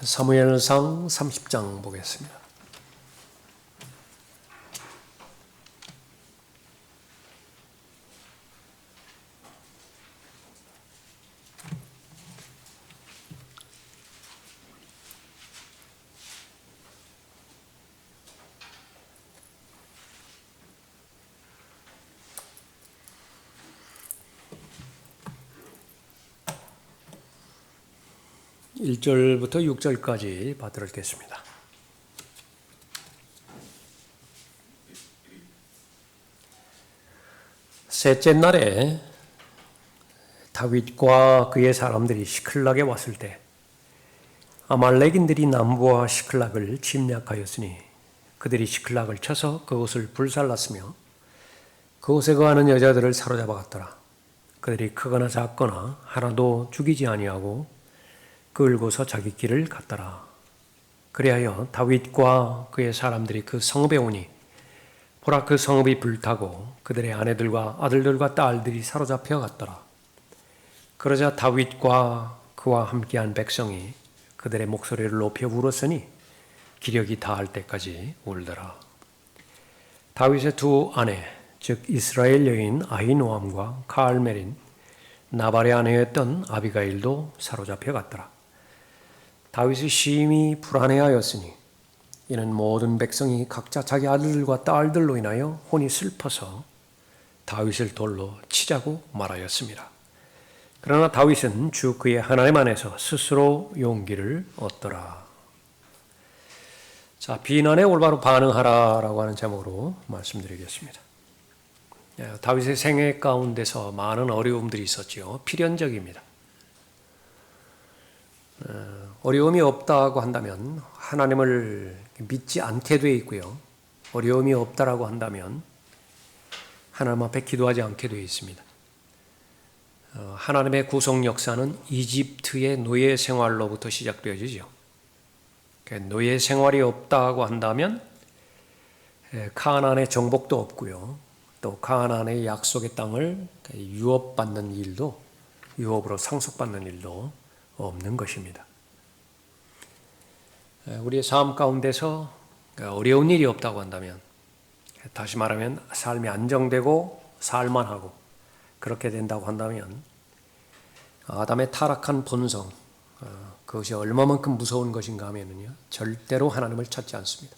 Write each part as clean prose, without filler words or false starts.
사무엘상 30장 보겠습니다. 일 절부터 6절까지 받들어 읽겠습니다. 셋째 날에 다윗과 그의 사람들이 시클락에 왔을 때 아말렉인들이 남부와 시클락을 침략하였으니 그들이 시클락을 쳐서 그곳을 불살랐으며 그곳에 거하는 여자들을 사로잡아 갔더라. 그들이 크거나 작거나 하나도 죽이지 아니하고 끌고서 자기 길을 갔더라. 그리하여 다윗과 그의 사람들이 그 성읍에 오니 보라, 그 성읍이 불타고 그들의 아내들과 아들들과 딸들이 사로잡혀 갔더라. 그러자 다윗과 그와 함께한 백성이 그들의 목소리를 높여 울었으니 기력이 다할 때까지 울더라. 다윗의 두 아내, 즉 이스라엘 여인 아히노암과 카알멜인 나발의 아내였던 아비가일도 사로잡혀 갔더라. 다윗이 심히 불안해하였으니 이는 모든 백성이 각자 자기 아들들과 딸들로 인하여 혼이 슬퍼서 다윗을 돌로 치자고 말하였습니다. 그러나 다윗은 주 그의 하나님 안에서 스스로 용기를 얻더라. 자, 비난에 올바로 반응하라라고 하는 제목으로 말씀드리겠습니다. 다윗의 생애 가운데서 많은 어려움들이 있었지요. 필연적입니다. 어려움이 없다고 한다면 하나님을 믿지 않게 되어 있고요. 어려움이 없다라고 한다면 하나님 앞에 기도하지 않게 되어 있습니다. 하나님의 구속 역사는 이집트의 노예 생활로부터 시작되어지죠. 노예 생활이 없다고 한다면 가나안의 정복도 없고요. 또 가나안의 약속의 땅을 유업받는 일도, 유업으로 상속받는 일도 없는 것입니다. 우리의 삶 가운데서 어려운 일이 없다고 한다면, 다시 말하면 삶이 안정되고 살만하고 그렇게 된다고 한다면 아담의 타락한 본성, 그것이 얼마만큼 무서운 것인가 하면요, 절대로 하나님을 찾지 않습니다.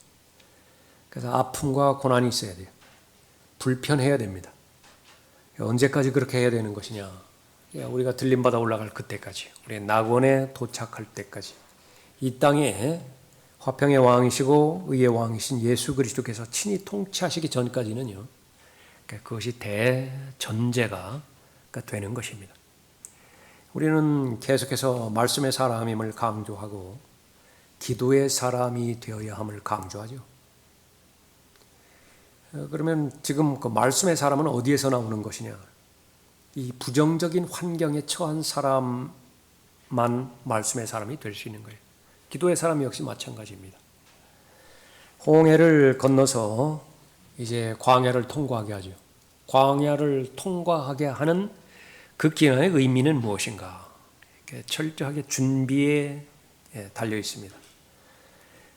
그래서 아픔과 고난이 있어야 돼요. 불편해야 됩니다. 언제까지 그렇게 해야 되는 것이냐? 우리가 들림받아 올라갈 그때까지, 우리의 낙원에 도착할 때까지, 이 땅에 화평의 왕이시고 의의 왕이신 예수 그리스도께서 친히 통치하시기 전까지는요, 그것이 대전제가 되는 것입니다. 우리는 계속해서 말씀의 사람임을 강조하고 기도의 사람이 되어야 함을 강조하죠. 그러면 지금 그 말씀의 사람은 어디에서 나오는 것이냐? 이 부정적인 환경에 처한 사람만 말씀의 사람이 될 수 있는 거예요. 기도의 사람 역시 마찬가지입니다. 홍해를 건너서 이제 광야를 통과하게 하죠. 광야를 통과하게 하는 그 기간의 의미는 무엇인가? 철저하게 준비에 달려 있습니다.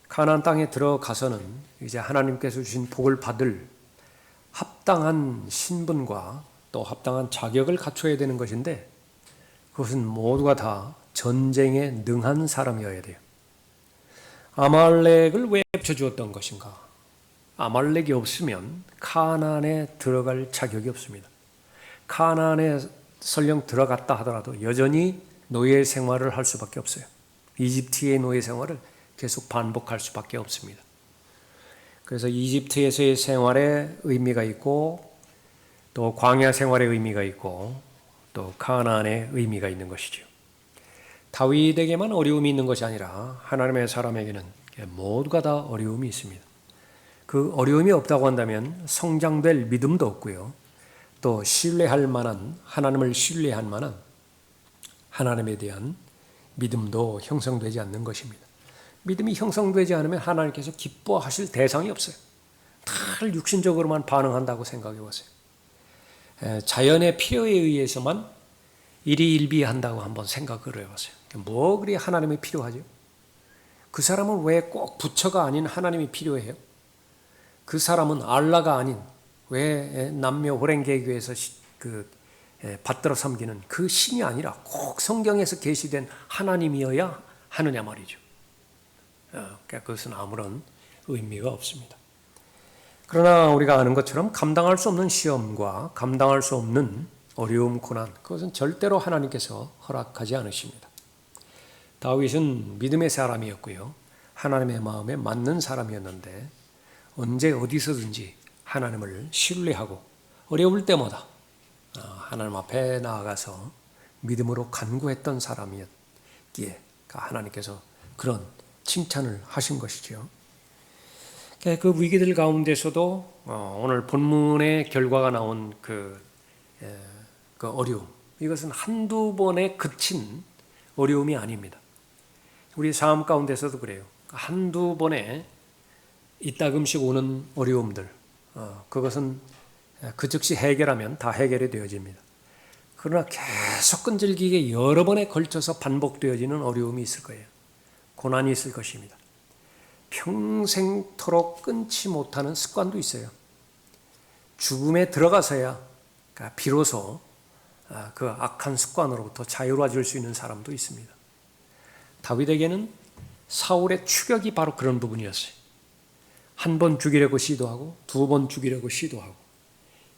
가나안 땅에 들어가서는 이제 하나님께서 주신 복을 받을 합당한 신분과 또 합당한 자격을 갖춰야 되는 것인데, 그것은 모두가 다 전쟁에 능한 사람이어야 돼요. 아말렉을 왜 붙여주었던 것인가? 아말렉이 없으면 가나안에 들어갈 자격이 없습니다. 가나안에 설령 들어갔다 하더라도 여전히 노예 생활을 할 수밖에 없어요. 이집트의 노예 생활을 계속 반복할 수밖에 없습니다. 그래서 이집트에서의 생활에 의미가 있고, 또 광야 생활의 의미가 있고, 또 가나안의 의미가 있는 것이죠. 다윗에게만 어려움이 있는 것이 아니라 하나님의 사람에게는 모두가 다 어려움이 있습니다. 그 어려움이 없다고 한다면 성장될 믿음도 없고요. 또 신뢰할 만한, 하나님을 신뢰할 만한 하나님에 대한 믿음도 형성되지 않는 것입니다. 믿음이 형성되지 않으면 하나님께서 기뻐하실 대상이 없어요. 늘 육신적으로만 반응한다고 생각해 보세요. 자연의 필요에 의해서만 일희일비한다고 한번 생각을 해보세요. 뭐 그리 하나님이 필요하죠? 그 사람은 왜 꼭 부처가 아닌 하나님이 필요해요? 그 사람은 알라가 아닌 왜 남녀 호랭개교에서 받들어 섬기는 그 신이 아니라 꼭 성경에서 계시된 하나님이어야 하느냐 말이죠. 그러니까 그것은 아무런 의미가 없습니다. 그러나 우리가 아는 것처럼 감당할 수 없는 시험과 감당할 수 없는 어려움, 고난, 그것은 절대로 하나님께서 허락하지 않으십니다. 다윗은 믿음의 사람이었고요. 하나님의 마음에 맞는 사람이었는데 언제 어디서든지 하나님을 신뢰하고 어려울 때마다 하나님 앞에 나아가서 믿음으로 간구했던 사람이었기에 하나님께서 그런 칭찬을 하신 것이죠. 그 위기들 가운데서도 오늘 본문의 결과가 나온 그 어려움, 이것은 한두 번에 그친 어려움이 아닙니다. 우리 삶 가운데서도 그래요. 한두 번에 이따금씩 오는 어려움들, 그것은 그 즉시 해결하면 다 해결이 되어집니다. 그러나 계속 끈질기게 여러 번에 걸쳐서 반복되어지는 어려움이 있을 거예요. 고난이 있을 것입니다. 평생토록 끊지 못하는 습관도 있어요. 죽음에 들어가서야 비로소 그 악한 습관으로부터 자유로워질 수 있는 사람도 있습니다. 다윗에게는 사울의 추격이 바로 그런 부분이었어요. 한 번 죽이려고 시도하고 두 번 죽이려고 시도하고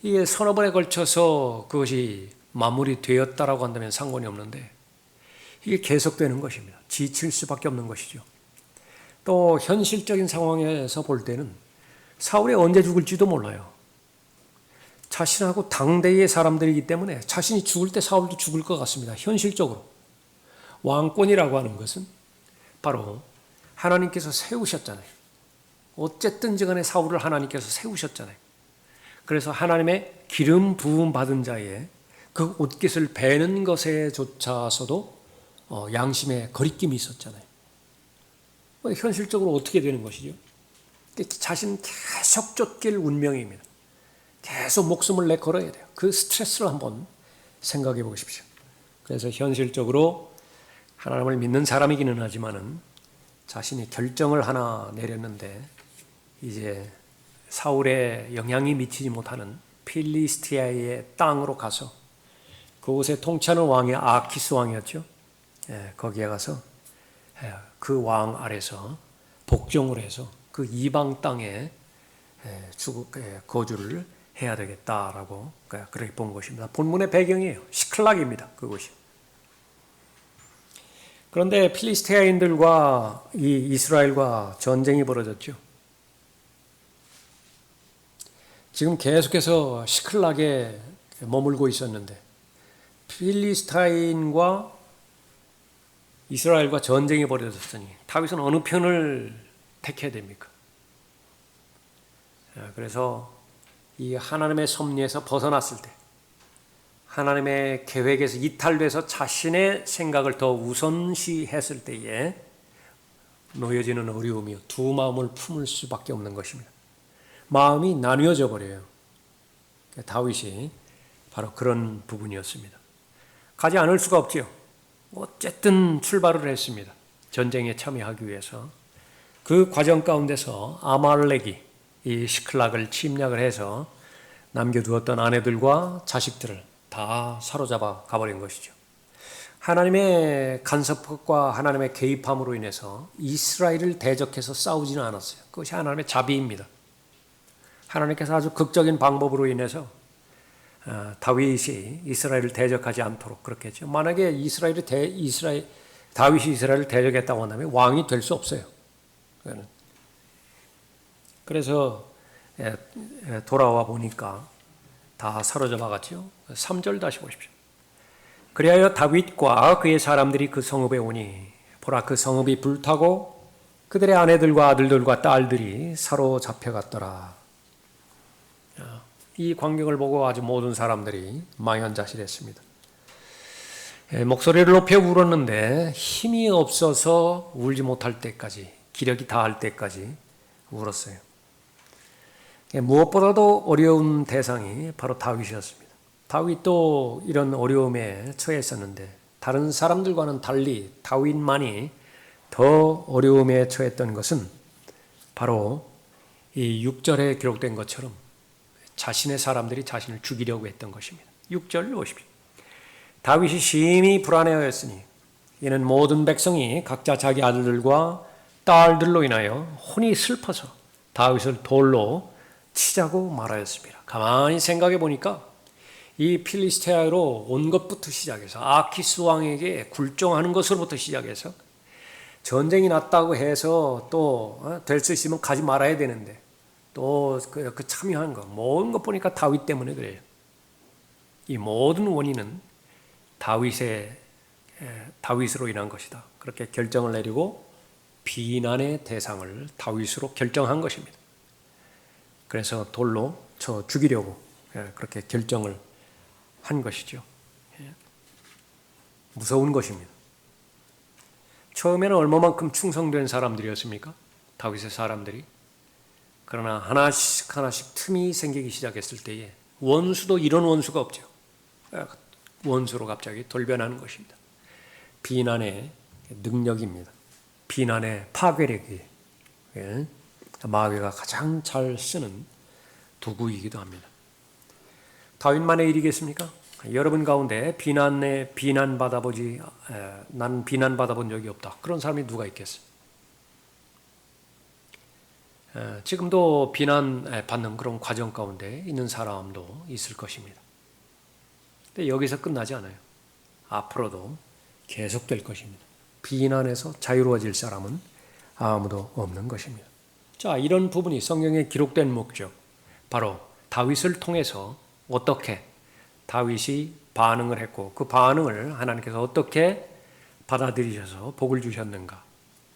이게 서너 번에 걸쳐서 그것이 마무리되었다라고 한다면 상관이 없는데 이게 계속되는 것입니다. 지칠 수밖에 없는 것이죠. 또 현실적인 상황에서 볼 때는 사울이 언제 죽을지도 몰라요. 자신하고 당대의 사람들이기 때문에 자신이 죽을 때 사울도 죽을 것 같습니다. 현실적으로. 왕권이라고 하는 것은 바로 하나님께서 세우셨잖아요. 어쨌든지 간에 사울을 하나님께서 세우셨잖아요. 그래서 하나님의 기름 부음 받은 자의 그 옷깃을 베는 것에조차서도 양심의 거리낌이 있었잖아요. 현실적으로 어떻게 되는 것이죠? 자신 계속 쫓길 운명입니다. 계속 목숨을 내걸어야 돼요. 그 스트레스를 한번 생각해 보십시오. 그래서 현실적으로 하나님을 믿는 사람이기는 하지만은 자신이 결정을 하나 내렸는데 이제 사울의 영향이 미치지 못하는 필리스티아의 땅으로 가서 그곳에 통치하는 왕이 아키스 왕이었죠. 거기에 가서 그 왕 아래서 복종을 해서 그 이방 땅에 거주를 해야 되겠다라고 그렇게 본 것입니다. 본문의 배경이에요. 시클락입니다. 그것이. 그런데 필리스티아인들과 이 이스라엘과 전쟁이 벌어졌죠. 지금 계속해서 시클락에 머물고 있었는데 필리스타인과 이스라엘과 전쟁이 벌어졌으니 다윗은 어느 편을 택해야 됩니까? 그래서 이 하나님의 섭리에서 벗어났을 때 하나님의 계획에서 이탈돼서 자신의 생각을 더 우선시했을 때에 놓여지는 어려움이 두 마음을 품을 수밖에 없는 것입니다. 마음이 나뉘어져 버려요. 다윗이 바로 그런 부분이었습니다. 가지 않을 수가 없지요. 어쨌든 출발을 했습니다. 전쟁에 참여하기 위해서. 그 과정 가운데서 아말렉이 이 시클락을 침략을 해서 남겨두었던 아내들과 자식들을 다 사로잡아 가버린 것이죠. 하나님의 간섭과 하나님의 개입함으로 인해서 이스라엘을 대적해서 싸우지는 않았어요. 그것이 하나님의 자비입니다. 하나님께서 아주 극적인 방법으로 인해서 다윗이 이스라엘을 대적하지 않도록 그렇게 했죠. 만약에 다윗이 이스라엘을 대적했다고 한다면 왕이 될 수 없어요. 그래서 돌아와 보니까 다 사로잡아갔죠. 3절 다시 보십시오. 그리하여 다윗과 그의 사람들이 그 성읍에 오니 보라 그 성읍이 불타고 그들의 아내들과 아들들과 딸들이 사로잡혀갔더라. 이 광경을 보고 아주 모든 사람들이 망연자실했습니다. 목소리를 높여 울었는데 힘이 없어서 울지 못할 때까지, 기력이 다할 때까지 울었어요. 무엇보다도 어려운 대상이 바로 다윗이었습니다. 다윗도 이런 어려움에 처했었는데 다른 사람들과는 달리 다윗만이 더 어려움에 처했던 것은 바로 이 6절에 기록된 것처럼 자신의 사람들이 자신을 죽이려고 했던 것입니다. 6절 보십시오. 다윗이 심히 불안해하였으니 이는 모든 백성이 각자 자기 아들들과 딸들로 인하여 혼이 슬퍼서 다윗을 돌로 치자고 말하였습니다. 가만히 생각해 보니까 이 필리스테아로 온 것부터 시작해서 아키스 왕에게 굴종하는 것으로부터 시작해서 전쟁이 났다고 해서 또 될 수 있으면 가지 말아야 되는데 또 그 참여한 거 모든 것 보니까 다윗 때문에 그래요. 이 모든 원인은 다윗으로 인한 것이다. 그렇게 결정을 내리고 비난의 대상을 다윗으로 결정한 것입니다. 그래서 돌로 쳐 죽이려고 그렇게 결정을 한 것이죠. 무서운 것입니다. 처음에는 얼마만큼 충성된 사람들이었습니까? 다윗의 사람들이. 그러나 하나씩 틈이 생기기 시작했을 때에 원수도 이런 원수가 없죠. 원수로 갑자기 돌변하는 것입니다. 비난의 능력입니다. 비난의 파괴력이 마귀가 가장 잘 쓰는 도구이기도 합니다. 다윗만의 일이겠습니까? 여러분 가운데 난 비난받아본 적이 없다. 그런 사람이 누가 있겠어요? 지금도 비난받는 그런 과정 가운데 있는 사람도 있을 것입니다. 근데 여기서 끝나지 않아요. 앞으로도 계속될 것입니다. 비난에서 자유로워질 사람은 아무도 없는 것입니다. 자, 이런 부분이 성경에 기록된 목적, 바로 다윗을 통해서 어떻게 다윗이 반응을 했고 그 반응을 하나님께서 어떻게 받아들이셔서 복을 주셨는가,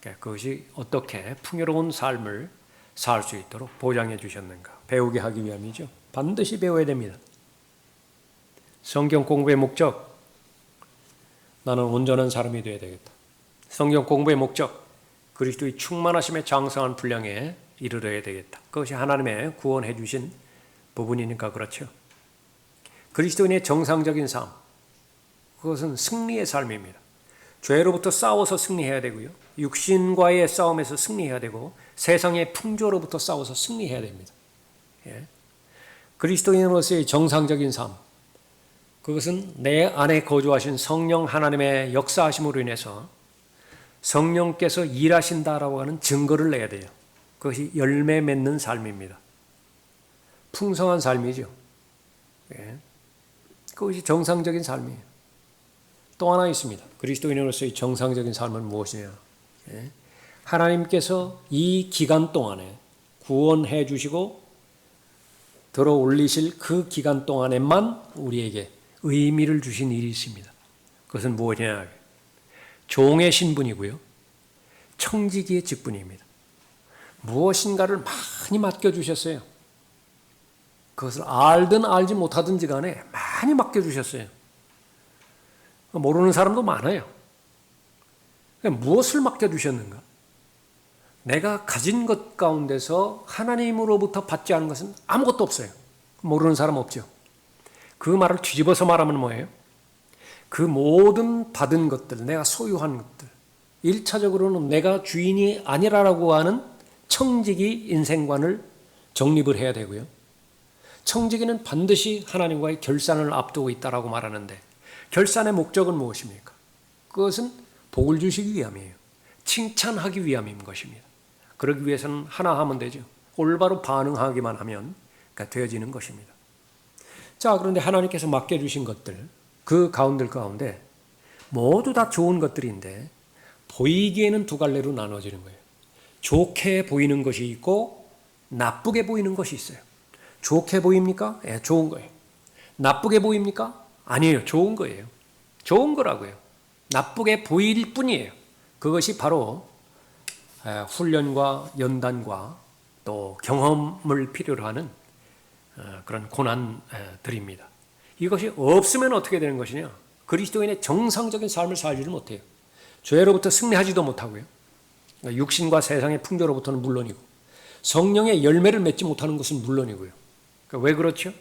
그것이 어떻게 풍요로운 삶을 살 수 있도록 보장해 주셨는가 배우게 하기 위함이죠. 반드시 배워야 됩니다. 성경 공부의 목적, 나는 온전한 사람이 되어야 되겠다. 성경 공부의 목적, 그리스도의 충만하심에 장성한 분량에 이르러야 되겠다. 그것이 하나님의 구원해 주신 부분이니까 그렇죠. 그리스도인의 정상적인 삶, 그것은 승리의 삶입니다. 죄로부터 싸워서 승리해야 되고요. 육신과의 싸움에서 승리해야 되고 세상의 풍조로부터 싸워서 승리해야 됩니다. 그리스도인으로서의 정상적인 삶, 그것은 내 안에 거주하신 성령 하나님의 역사하심으로 인해서 성령께서 일하신다라고 하는 증거를 내야 돼요. 그것이 열매 맺는 삶입니다. 풍성한 삶이죠. 그것이 정상적인 삶이에요. 또 하나 있습니다. 그리스도인으로서의 정상적인 삶은 무엇이냐? 하나님께서 이 기간 동안에 구원해 주시고 들어 올리실 그 기간 동안에만 우리에게 의미를 주신 일이 있습니다. 그것은 무엇이냐? 종의 신분이고요. 청지기의 직분입니다. 무엇인가를 많이 맡겨주셨어요. 그것을 알든 알지 못하든지 간에 많이 맡겨주셨어요. 모르는 사람도 많아요. 무엇을 맡겨주셨는가? 내가 가진 것 가운데서 하나님으로부터 받지 않은 것은 아무것도 없어요. 모르는 사람 없죠. 그 말을 뒤집어서 말하면 뭐예요? 그 모든 받은 것들, 내가 소유한 것들, 1차적으로는 내가 주인이 아니라고 하는 청지기 인생관을 정립을 해야 되고요. 청지기는 반드시 하나님과의 결산을 앞두고 있다라고 말하는데 결산의 목적은 무엇입니까? 그것은 복을 주시기 위함이에요. 칭찬하기 위함인 것입니다. 그러기 위해서는 하나 하면 되죠. 올바로 반응하기만 하면 되어지는 것입니다. 자, 그런데 하나님께서 맡겨주신 것들, 그 가운데 모두 다 좋은 것들인데 보이기에는 두 갈래로 나눠지는 거예요. 좋게 보이는 것이 있고 나쁘게 보이는 것이 있어요. 좋게 보입니까? 예, 좋은 거예요. 나쁘게 보입니까? 아니에요. 좋은 거예요. 좋은 거라고요. 나쁘게 보일 뿐이에요. 그것이 바로 훈련과 연단과 또 경험을 필요로 하는 그런 고난들입니다. 이것이 없으면 어떻게 되는 것이냐? 그리스도인의 정상적인 삶을 살지를 못해요. 죄로부터 승리하지도 못하고요. 육신과 세상의 풍조로부터는 물론이고 성령의 열매를 맺지 못하는 것은 물론이고요. 왜 그렇죠?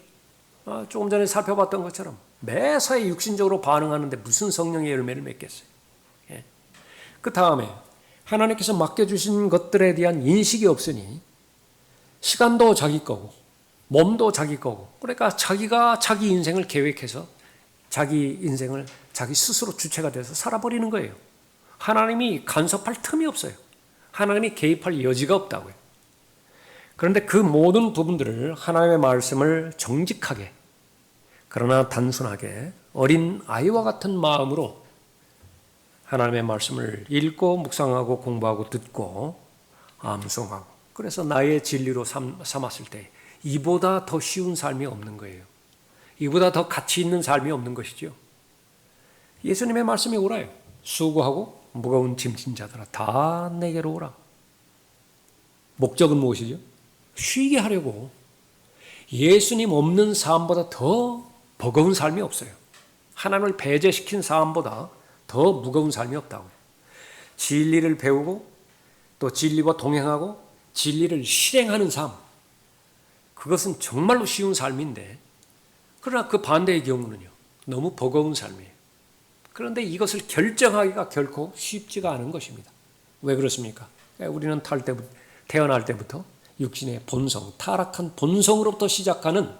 조금 전에 살펴봤던 것처럼 매사에 육신적으로 반응하는데 무슨 성령의 열매를 맺겠어요? 그 다음에 하나님께서 맡겨주신 것들에 대한 인식이 없으니 시간도 자기 거고 몸도 자기 거고, 그러니까 자기가 자기 인생을 계획해서 자기 인생을 자기 스스로 주체가 돼서 살아버리는 거예요. 하나님이 간섭할 틈이 없어요. 하나님이 개입할 여지가 없다고요. 그런데 그 모든 부분들을 하나님의 말씀을 정직하게, 그러나 단순하게 어린 아이와 같은 마음으로 하나님의 말씀을 읽고 묵상하고 공부하고 듣고 암송하고, 그래서 나의 진리로 삼았을 때 이보다 더 쉬운 삶이 없는 거예요. 이보다 더 가치 있는 삶이 없는 것이죠. 예수님의 말씀이 오라요. 수고하고 무거운 짐진 자들아 다 내게로 오라. 목적은 무엇이죠? 쉬게 하려고. 예수님 없는 삶보다 더 버거운 삶이 없어요. 하나님을 배제시킨 삶보다 더 무거운 삶이 없다고요. 진리를 배우고 또 진리와 동행하고 진리를 실행하는 삶, 그것은 정말로 쉬운 삶인데, 그러나 그 반대의 경우는요, 너무 버거운 삶이에요. 그런데 이것을 결정하기가 결코 쉽지가 않은 것입니다. 왜 그렇습니까? 우리는 태어날 때부터 육신의 본성, 타락한 본성으로부터 시작하는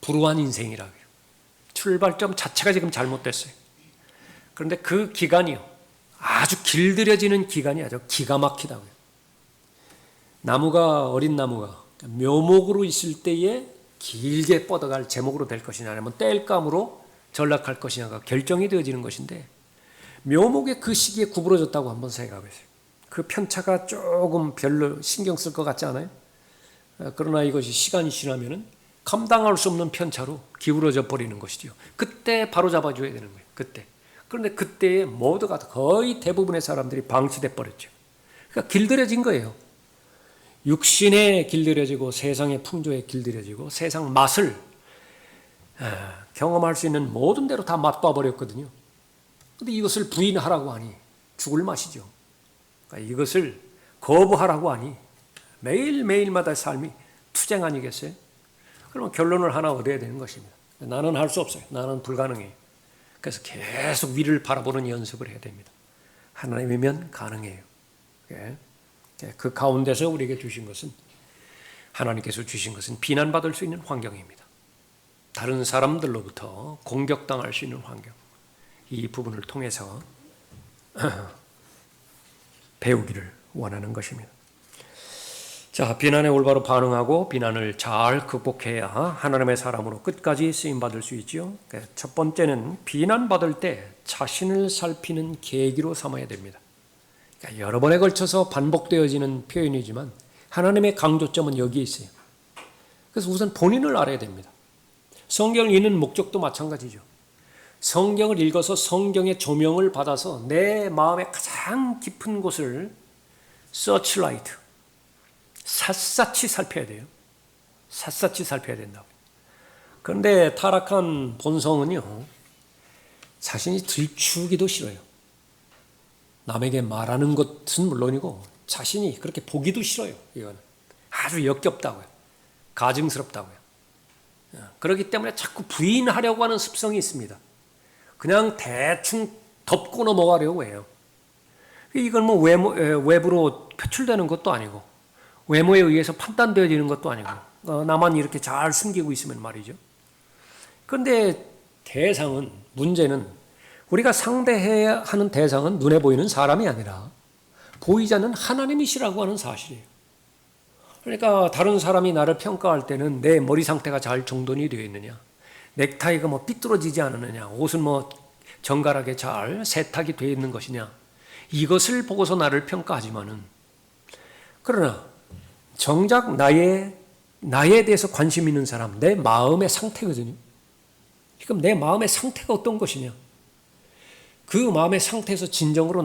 불우한 인생이라고요. 출발점 자체가 지금 잘못됐어요. 그런데 그 기간이요, 아주 길들여지는 기간이 아주 기가 막히다고요. 어린 나무가 묘목으로 있을 때에 길게 뻗어갈 제목으로 될 것이냐, 아니면 땔감으로 전락할 것이냐가 결정이 되어지는 것인데, 묘목의 그 시기에 구부러졌다고 한번 생각해 보세요. 그 편차가 조금 별로 신경 쓸 것 같지 않아요? 그러나 이것이 시간이 지나면은 감당할 수 없는 편차로 기울어져 버리는 것이죠. 그때 바로 잡아줘야 되는 거예요. 그때. 그런데 그때에 모두가 거의 대부분의 사람들이 방치돼 버렸죠. 그러니까 길들여진 거예요. 육신에 길들여지고 세상의 풍조에 길들여지고 세상 맛을 경험할 수 있는 모든 대로 다 맛봐 버렸거든요. 그런데 이것을 부인하라고 하니 죽을 맛이죠. 그러니까 이것을 거부하라고 하니 매일매일마다 삶이 투쟁 아니겠어요? 그러면 결론을 하나 얻어야 되는 것입니다. 나는 할 수 없어요. 나는 불가능해요. 그래서 계속 위를 바라보는 연습을 해야 됩니다. 하나님이면 가능해요. 그 가운데서 우리에게 주신 것은, 하나님께서 주신 것은 비난받을 수 있는 환경입니다. 다른 사람들로부터 공격당할 수 있는 환경. 이 부분을 통해서 배우기를 원하는 것입니다. 자, 비난에 올바로 반응하고 비난을 잘 극복해야 하나님의 사람으로 끝까지 쓰임받을 수 있죠. 첫 번째는 비난받을 때 자신을 살피는 계기로 삼아야 됩니다. 그러니까 여러 번에 걸쳐서 반복되어지는 표현이지만 하나님의 강조점은 여기에 있어요. 그래서 우선 본인을 알아야 됩니다. 성경을 읽는 목적도 마찬가지죠. 성경을 읽어서 성경의 조명을 받아서 내 마음의 가장 깊은 곳을 서치라이트, 샅샅이 살펴야 돼요. 샅샅이 살펴야 된다고. 그런데 타락한 본성은요, 자신이 들추기도 싫어요. 남에게 말하는 것은 물론이고 자신이 그렇게 보기도 싫어요. 이거는 아주 역겹다고요. 가증스럽다고요. 그렇기 때문에 자꾸 부인하려고 하는 습성이 있습니다. 그냥 대충 덮고 넘어가려고 해요. 이건 뭐 외부로 표출되는 것도 아니고 외모에 의해서 판단되어지는 것도 아니고 나만 이렇게 잘 숨기고 있으면 말이죠. 그런데 문제는 우리가 상대해야 하는 대상은 눈에 보이는 사람이 아니라 보이지 않는 하나님이시라고 하는 사실이에요. 그러니까 다른 사람이 나를 평가할 때는 내 머리 상태가 잘 정돈이 되어 있느냐, 넥타이가 뭐 삐뚤어지지 않느냐, 옷은 뭐 정갈하게 잘 세탁이 되어 있는 것이냐, 이것을 보고서 나를 평가하지만은, 그러나 정작 나에 대해서 관심 있는 사람, 내 마음의 상태거든요. 그럼 내 마음의 상태가 어떤 것이냐? 그 마음의 상태에서 진정으로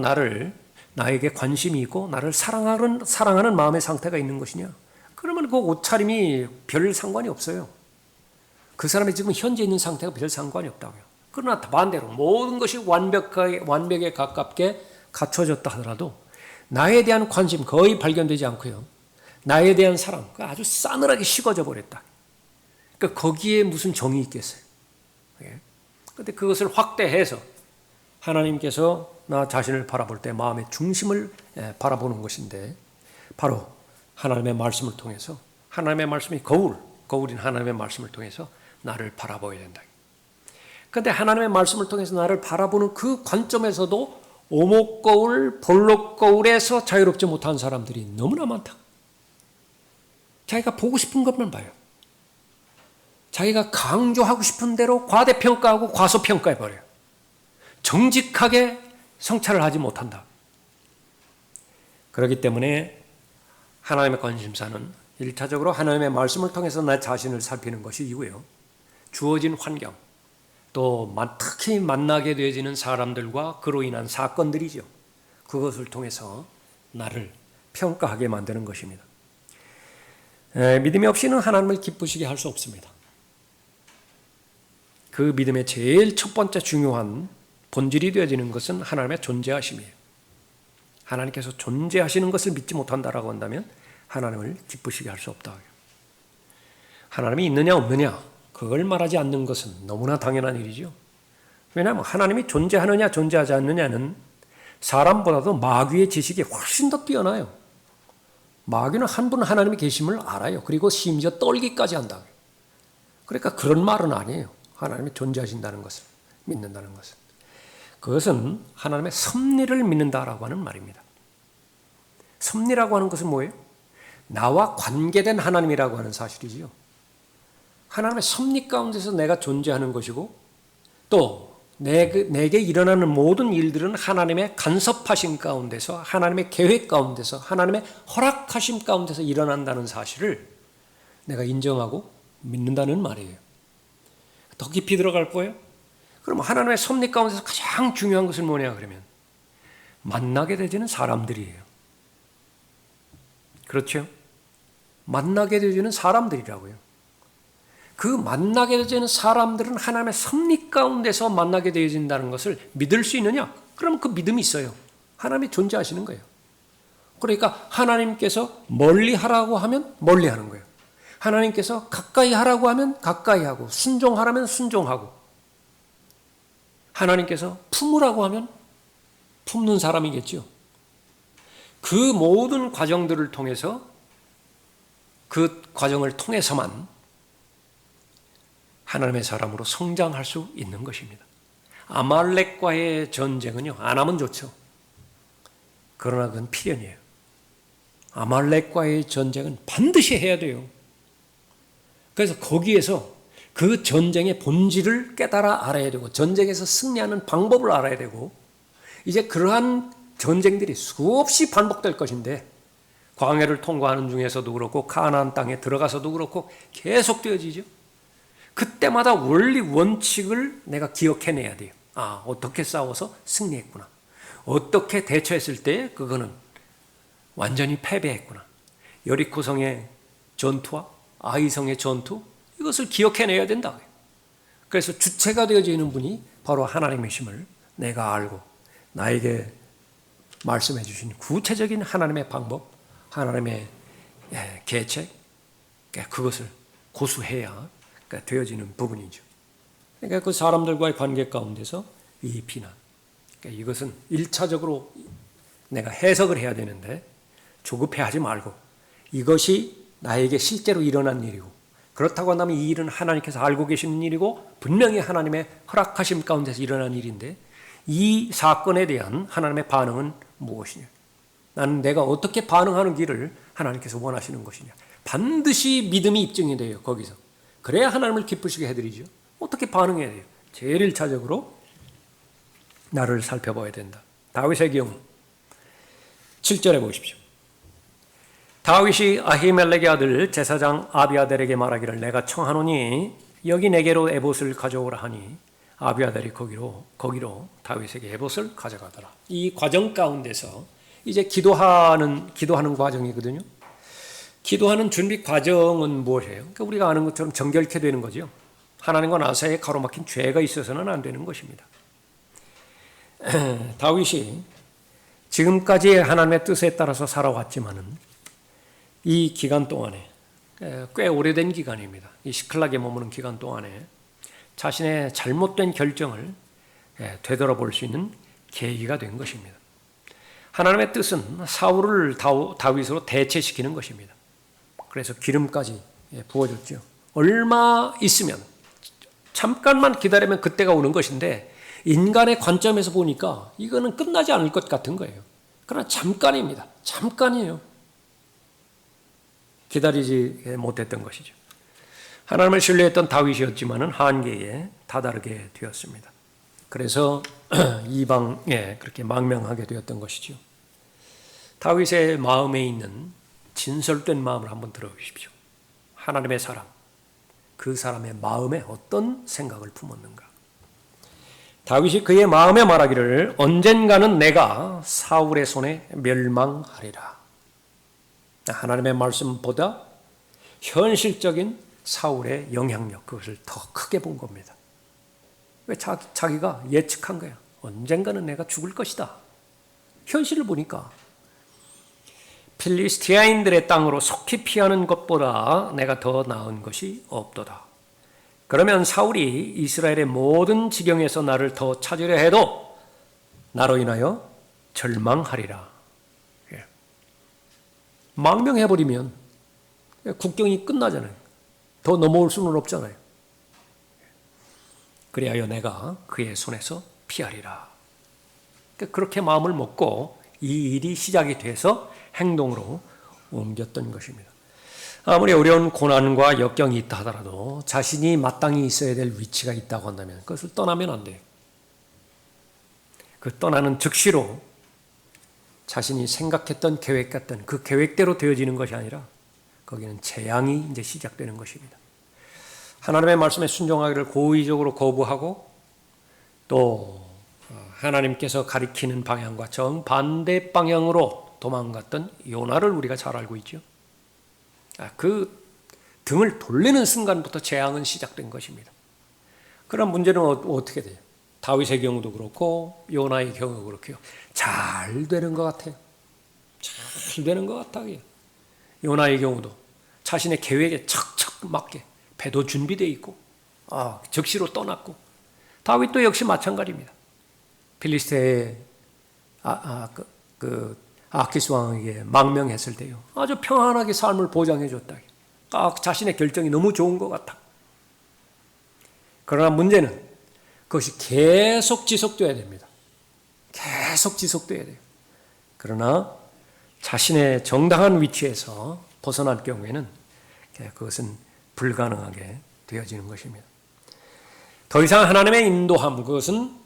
나에게 관심이 있고 나를 사랑하는 마음의 상태가 있는 것이냐? 그러면 그 옷차림이 별 상관이 없어요. 그 사람이 지금 현재 있는 상태가 별 상관이 없다고요. 그러나 반대로 모든 것이 완벽에 가깝게 갖춰졌다 하더라도 나에 대한 관심 거의 발견되지 않고요. 나에 대한 사랑 아주 싸늘하게 식어져 버렸다. 그러니까 거기에 무슨 정이 있겠어요. 그런데 그것을 확대해서 하나님께서 나 자신을 바라볼 때 마음의 중심을 바라보는 것인데 바로 하나님의 말씀을 통해서 하나님의 말씀이 거울인 하나님의 말씀을 통해서 나를 바라봐야 된다. 그런데 하나님의 말씀을 통해서 나를 바라보는 그 관점에서도 오목거울, 볼록거울에서 자유롭지 못한 사람들이 너무나 많다. 자기가 보고 싶은 것만 봐요. 자기가 강조하고 싶은 대로 과대평가하고 과소평가해버려요. 정직하게 성찰을 하지 못한다. 그렇기 때문에 하나님의 관심사는 1차적으로 하나님의 말씀을 통해서 나 자신을 살피는 것이고요. 주어진 환경, 또 특히 만나게 되어지는 사람들과 그로 인한 사건들이죠. 그것을 통해서 나를 평가하게 만드는 것입니다. 믿음이 없이는 하나님을 기쁘시게 할 수 없습니다. 그 믿음의 제일 첫 번째 중요한 본질이 되어지는 것은 하나님의 존재하심이에요. 하나님께서 존재하시는 것을 믿지 못한다라고 한다면 하나님을 기쁘시게 할 수 없다. 하나님이 있느냐 없느냐 그걸 말하지 않는 것은 너무나 당연한 일이죠. 왜냐하면 하나님이 존재하느냐 존재하지 않느냐는 사람보다도 마귀의 지식이 훨씬 더 뛰어나요. 마귀는 한 분 하나님이 계심을 알아요. 그리고 심지어 떨기까지 한다. 그러니까 그런 말은 아니에요. 하나님이 존재하신다는 것을 믿는다는 것은. 그것은 하나님의 섭리를 믿는다라고 하는 말입니다. 섭리라고 하는 것은 뭐예요? 나와 관계된 하나님이라고 하는 사실이지요. 하나님의 섭리 가운데서 내가 존재하는 것이고 또 내게 일어나는 모든 일들은 하나님의 간섭하심 가운데서 하나님의 계획 가운데서 하나님의 허락하심 가운데서 일어난다는 사실을 내가 인정하고 믿는다는 말이에요. 더 깊이 들어갈 거예요? 그럼 하나님의 섭리 가운데서 가장 중요한 것은 뭐냐 그러면 만나게 되지는 사람들이에요. 그렇죠? 만나게 되지는 사람들이라고요. 그 만나게 되지는 사람들은 하나님의 섭리 가운데서 만나게 되어진다는 것을 믿을 수 있느냐? 그럼 그 믿음이 있어요. 하나님이 존재하시는 거예요. 그러니까 하나님께서 멀리 하라고 하면 멀리 하는 거예요. 하나님께서 가까이 하라고 하면 가까이 하고 순종하라면 순종하고 하나님께서 품으라고 하면 품는 사람이겠죠. 그 모든 과정들을 통해서 그 과정을 통해서만 하나님의 사람으로 성장할 수 있는 것입니다. 아말렉과의 전쟁은요, 안 하면 좋죠. 그러나 그건 필연이에요. 아말렉과의 전쟁은 반드시 해야 돼요. 그래서 거기에서 그 전쟁의 본질을 깨달아 알아야 되고 전쟁에서 승리하는 방법을 알아야 되고 이제 그러한 전쟁들이 수없이 반복될 것인데 광야를 통과하는 중에서도 그렇고 가나안 땅에 들어가서도 그렇고 계속 되어지죠. 그때마다 원리 원칙을 내가 기억해내야 돼요. 아, 어떻게 싸워서 승리했구나. 어떻게 대처했을 때 그거는 완전히 패배했구나. 여리코성의 전투와 아이성의 전투 이것을 기억해내야 된다. 그래서 주체가 되어지는 분이 바로 하나님이심을 내가 알고 나에게 말씀해 주신 구체적인 하나님의 방법, 하나님의 계책 그것을 고수해야 되어지는 부분이죠. 그러니까 그 사람들과의 관계 가운데서 이 비난 그러니까 이것은 1차적으로 내가 해석을 해야 되는데 조급해하지 말고 이것이 나에게 실제로 일어난 일이고 그렇다고 한다면 이 일은 하나님께서 알고 계시는 일이고 분명히 하나님의 허락하심 가운데서 일어난 일인데 이 사건에 대한 하나님의 반응은 무엇이냐? 나는 내가 어떻게 반응하는 길을 하나님께서 원하시는 것이냐? 반드시 믿음이 입증이 돼요. 거기서. 그래야 하나님을 기쁘시게 해드리죠. 어떻게 반응해야 돼요? 제일 1차적으로 나를 살펴봐야 된다. 다윗의 경우 7절에 보십시오. 다윗이 아히멜렉의 아들 제사장 아비아델에게 말하기를 내가 청하노니 여기 내게로 에봇을 가져오라 하니 아비아델이 거기로 다윗에게 에봇을 가져가더라. 이 과정 가운데서 이제 기도하는 과정이거든요. 기도하는 준비 과정은 무엇이에요? 그러니까 우리가 아는 것처럼 정결케 되는 거죠. 하나님과 나 사이에 가로막힌 죄가 있어서는 안 되는 것입니다. 다윗이 지금까지 하나님의 뜻에 따라서 살아왔지만은 이 기간 동안에 꽤 오래된 기간입니다. 이 시클락에 머무는 기간 동안에 자신의 잘못된 결정을 되돌아볼 수 있는 계기가 된 것입니다. 하나님의 뜻은 사울을 다윗으로 대체시키는 것입니다. 그래서 기름까지 부어줬죠. 얼마 있으면, 잠깐만 기다리면 그때가 오는 것인데 인간의 관점에서 보니까 이거는 끝나지 않을 것 같은 거예요. 그러나 잠깐입니다. 잠깐이에요. 기다리지 못했던 것이죠. 하나님을 신뢰했던 다윗이었지만 한계에 다다르게 되었습니다. 그래서 이방에 그렇게 망명하게 되었던 것이죠. 다윗의 마음에 있는 진설된 마음을 한번 들어보십시오. 하나님의 사람, 그 사람의 마음에 어떤 생각을 품었는가. 다윗이 그의 마음에 말하기를 언젠가는 내가 사울의 손에 멸망하리라. 하나님의 말씀보다 현실적인 사울의 영향력, 그것을 더 크게 본 겁니다. 왜 자기가 예측한 거야. 언젠가는 내가 죽을 것이다. 현실을 보니까 필리스티아인들의 땅으로 속히 피하는 것보다 내가 더 나은 것이 없도다. 그러면 사울이 이스라엘의 모든 지경에서 나를 더 찾으려 해도 나로 인하여 절망하리라. 망명해버리면 국경이 끝나잖아요. 더 넘어올 수는 없잖아요. 그리하여 내가 그의 손에서 피하리라. 그렇게 마음을 먹고 이 일이 시작이 돼서 행동으로 옮겼던 것입니다. 아무리 어려운 고난과 역경이 있다 하더라도 자신이 마땅히 있어야 될 위치가 있다고 한다면 그것을 떠나면 안 돼요. 그 떠나는 즉시로 자신이 생각했던 계획 같던 그 계획대로 되어지는 것이 아니라 거기는 재앙이 이제 시작되는 것입니다. 하나님의 말씀에 순종하기를 고의적으로 거부하고 또 하나님께서 가리키는 방향과 정반대 방향으로 도망갔던 요나를 우리가 잘 알고 있죠. 그 등을 돌리는 순간부터 재앙은 시작된 것입니다. 그런 문제는 어떻게 돼요? 다윗의 경우도 그렇고 요나의 경우도 그렇고요. 잘 되는 것 같아요. 잘 되는 것 같아요. 요나의 경우도 자신의 계획에 척척 맞게 배도 준비되어 있고 즉시로 떠났고 다윗도 역시 마찬가지입니다. 필리스테의 아키스 왕에게 망명했을 때요. 아주 평안하게 삶을 보장해 줬다. 자신의 결정이 너무 좋은 것 같아. 그러나 문제는 그것이 계속 지속돼야 됩니다. 계속 지속돼야 돼요. 그러나 자신의 정당한 위치에서 벗어날 경우에는 그것은 불가능하게 되어지는 것입니다. 더 이상 하나님의 인도함, 그것은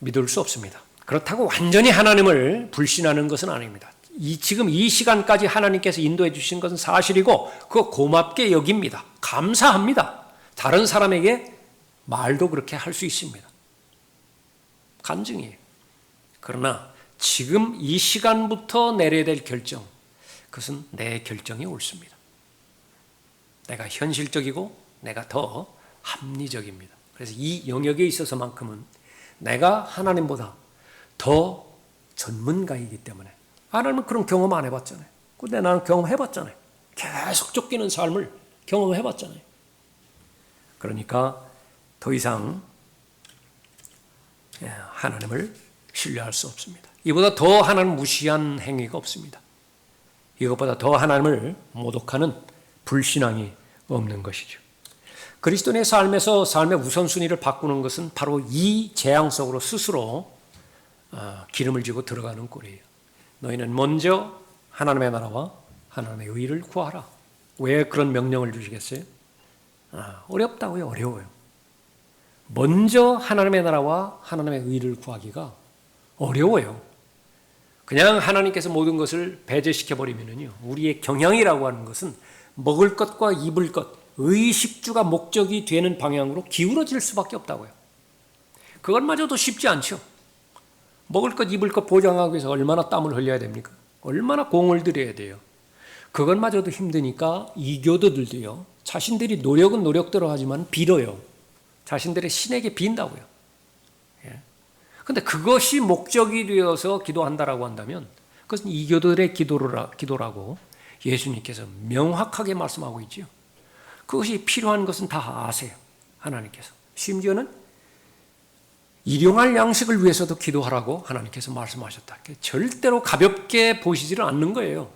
믿을 수 없습니다. 그렇다고 완전히 하나님을 불신하는 것은 아닙니다. 지금 이 시간까지 하나님께서 인도해 주신 것은 사실이고 그거 고맙게 여깁니다. 감사합니다. 다른 사람에게 말도 그렇게 할 수 있습니다. 간증이에요. 그러나 지금 이 시간부터 내려야 될 결정, 그것은 내 결정이 옳습니다. 내가 현실적이고 내가 더 합리적입니다. 그래서 이 영역에 있어서만큼은 내가 하나님보다 더 전문가이기 때문에 하나님은 그런 경험 안 해봤잖아요. 근데 나는 경험해봤잖아요. 계속 쫓기는 삶을 경험해봤잖아요. 그러니까 더 이상 하나님을 신뢰할 수 없습니다. 이보다 더 하나님 무시한 행위가 없습니다. 이것보다 더 하나님을 모독하는 불신앙이 없는 것이죠. 그리스도인의 삶에서 삶의 우선순위를 바꾸는 것은 바로 이 재앙 속으로 스스로 기름을 지고 들어가는 꼴이에요. 너희는 먼저 하나님의 나라와 하나님의 의를 구하라. 왜 그런 명령을 주시겠어요? 어렵다고요. 어려워요. 먼저 하나님의 나라와 하나님의 의를 구하기가 어려워요. 그냥 하나님께서 모든 것을 배제시켜버리면요, 우리의 경향이라고 하는 것은 먹을 것과 입을 것, 의식주가 목적이 되는 방향으로 기울어질 수밖에 없다고요. 그것마저도 쉽지 않죠. 먹을 것, 입을 것 보장하기 위해서 얼마나 땀을 흘려야 됩니까? 얼마나 공을 들여야 돼요. 그것마저도 힘드니까 이교도들도요, 자신들이 노력은 노력대로 하지만 빌어요. 자신들의 신에게 빈다고요. 그런데 그것이 목적이 되어서 기도한다라고 한다면 그것은 이교도들의 기도라고 예수님께서 명확하게 말씀하고 있죠. 그것이 필요한 것은 다 아세요. 하나님께서. 심지어는 일용할 양식을 위해서도 기도하라고 하나님께서 말씀하셨다. 절대로 가볍게 보시지를 않는 거예요.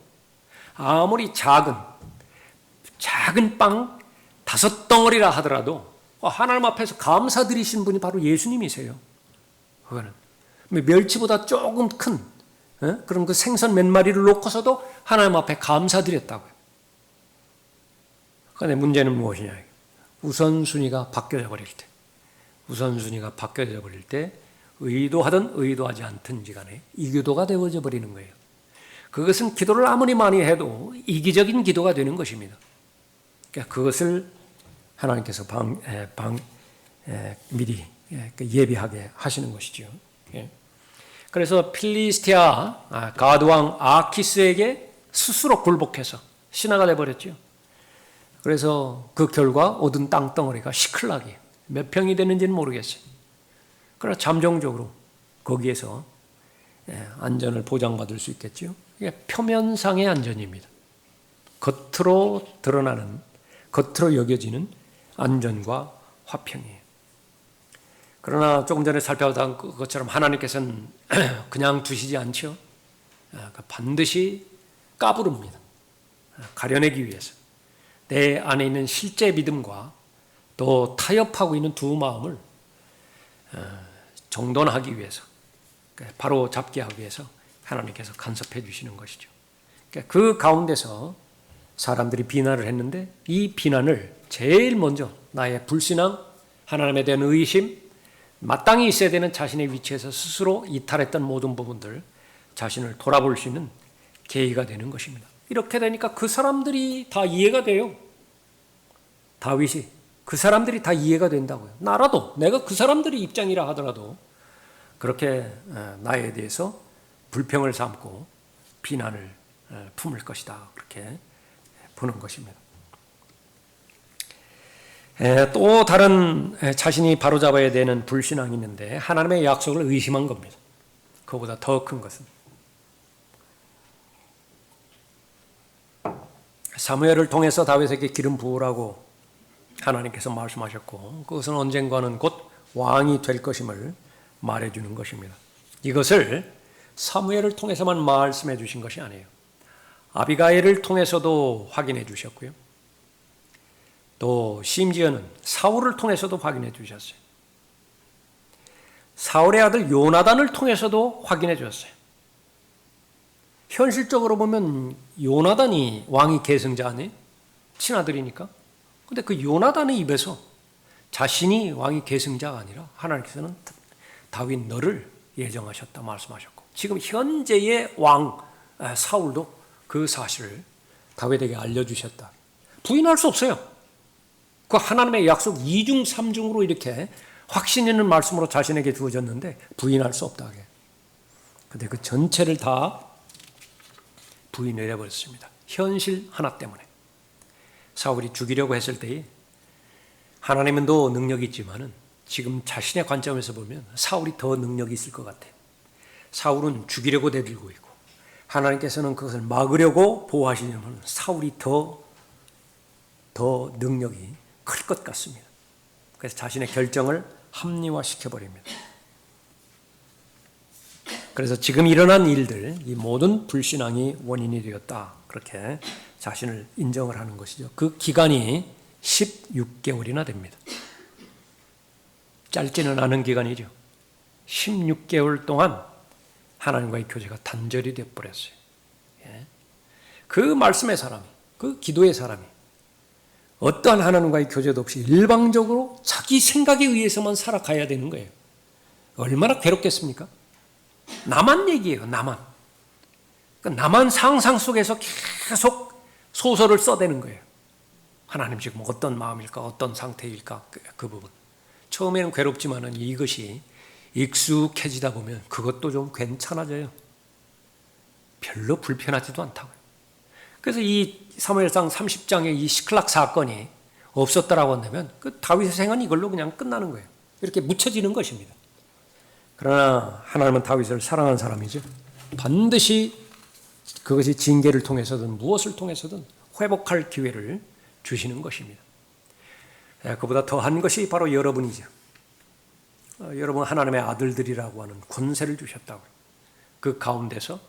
아무리 작은 빵 5덩어리라 하더라도 하나님 앞에서 감사드리신 분이 바로 예수님이세요. 그거는 멸치보다 조금 큰 그런 그 생선 몇 마리를 놓고서도 하나님 앞에 감사드렸다고요. 그런데 문제는 무엇이냐? 우선순위가 바뀌어져 버릴 때 의도하든 의도하지 않든지 간에 이기도가 되어져 버리는 거예요. 그것은 기도를 아무리 많이 해도 이기적인 기도가 되는 것입니다. 그러니까 그것을 하나님께서 미리 예비하게 하시는 것이죠. 그래서 필리스티아 가드왕 아키스에게 스스로 굴복해서 신하가 되어버렸죠. 그래서 그 결과 얻은 땅덩어리가 시클락이에요. 몇 평이 되는지는 모르겠어요. 그러나 잠정적으로 거기에서 안전을 보장받을 수 있겠죠. 이게 표면상의 안전입니다. 겉으로 드러나는, 겉으로 여겨지는 안전과 화평이에요. 그러나 조금 전에 살펴본 것처럼 하나님께서는 그냥 두시지 않죠. 반드시 까부릅니다. 가려내기 위해서. 내 안에 있는 실제 믿음과 또 타협하고 있는 두 마음을 정돈하기 위해서, 바로 잡게 하기 위해서 하나님께서 간섭해 주시는 것이죠. 그 가운데서 사람들이 비난을 했는데 이 비난을 제일 먼저 나의 불신앙, 하나님에 대한 의심, 마땅히 있어야 되는 자신의 위치에서 스스로 이탈했던 모든 부분들, 자신을 돌아볼 수 있는 계기가 되는 것입니다. 이렇게 되니까 그 사람들이 다 이해가 돼요. 다윗이 그 사람들이 다 이해가 된다고요. 나라도 내가 그 사람들의 입장이라 하더라도 그렇게 나에 대해서 불평을 삼고 비난을 품을 것이다. 그렇게 보는 것입니다. 또 다른 자신이 바로잡아야 되는 불신앙이 있는데 하나님의 약속을 의심한 겁니다. 그보다 더 큰 것은 사무엘을 통해서 다윗에게 기름 부으라고 하나님께서 말씀하셨고 그것은 언젠가는 곧 왕이 될 것임을 말해주는 것입니다. 이것을 사무엘을 통해서만 말씀해 주신 것이 아니에요. 아비가일을 통해서도 확인해 주셨고요. 또 심지어는 사울을 통해서도 확인해 주셨어요. 사울의 아들 요나단을 통해서도 확인해 주셨어요. 현실적으로 보면 요나단이 왕위 계승자 아니에요? 친아들이니까. 근데 그 요나단의 입에서 자신이 왕위 계승자가 아니라 하나님께서는 다윗 너를 예정하셨다 말씀하셨고 지금 현재의 왕 사울도 그 사실을 다윗에게 알려주셨다. 부인할 수 없어요. 그 하나님의 약속 2중 3중으로 이렇게 확신 있는 말씀으로 자신에게 주어졌는데 부인할 수 없다. 그런데 그 전체를 다 부인을 해버렸습니다. 현실 하나 때문에. 사울이 죽이려고 했을 때에 하나님은 더 능력이 있지만은 지금 자신의 관점에서 보면 사울이 더 능력이 있을 것 같아요. 사울은 죽이려고 내들고 있고 하나님께서는 그것을 막으려고 보호하시려면 사울이 더 능력이 클 것 같습니다. 그래서 자신의 결정을 합리화시켜버립니다. 그래서 지금 일어난 일들, 이 모든 불신앙이 원인이 되었다. 그렇게 자신을 인정을 하는 것이죠. 그 기간이 16개월이나 됩니다. 짧지는 않은 기간이죠. 16개월 동안 하나님과의 교제가 단절이 되어버렸어요. 그 말씀의 사람이, 그 기도의 사람이 어떠한 하나님과의 교제도 없이 일방적으로 자기 생각에 의해서만 살아가야 되는 거예요. 얼마나 괴롭겠습니까? 나만 얘기해요. 나만. 그러니까 나만 상상 속에서 계속 소설을 써대는 거예요. 하나님 지금 어떤 마음일까? 어떤 상태일까? 그 부분. 처음에는 괴롭지만은 이것이 익숙해지다 보면 그것도 좀 괜찮아져요. 별로 불편하지도 않다고요. 그래서 이 사무엘상 30장의 이 시클락 사건이 없었다라고 한다면 그 다윗의 생은 이걸로 그냥 끝나는 거예요. 이렇게 묻혀지는 것입니다. 그러나 하나님은 다윗을 사랑하는 사람이죠. 반드시 그것이 징계를 통해서든 무엇을 통해서든 회복할 기회를 주시는 것입니다. 그보다 더한 것이 바로 여러분이죠. 여러분 하나님의 아들들이라고 하는 권세를 주셨다고요. 그 가운데서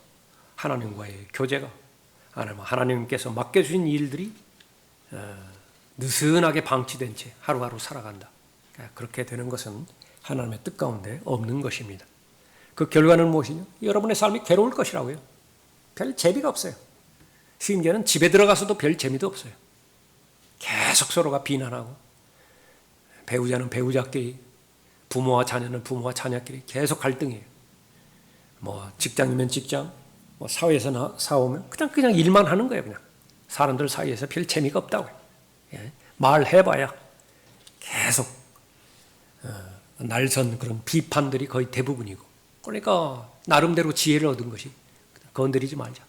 하나님과의 교제가 하나님께서 맡겨주신 일들이 느슨하게 방치된 채 하루하루 살아간다. 그렇게 되는 것은 하나님의 뜻 가운데 없는 것입니다. 그 결과는 무엇이냐? 여러분의 삶이 괴로울 것이라고요. 별 재미가 없어요. 심지어는 집에 들어가서도 별 재미도 없어요. 계속 서로가 비난하고 배우자는 배우자끼리, 부모와 자녀는 부모와 자녀끼리 계속 갈등이에요. 직장이면 직장, 사회에서 싸우면 그냥 일만 하는 거예요. 그냥 사람들 사이에서 별 재미가 없다고요. 말해봐야 계속 날선 그런 비판들이 거의 대부분이고, 그러니까 나름대로 지혜를 얻은 것이 건드리지 말자.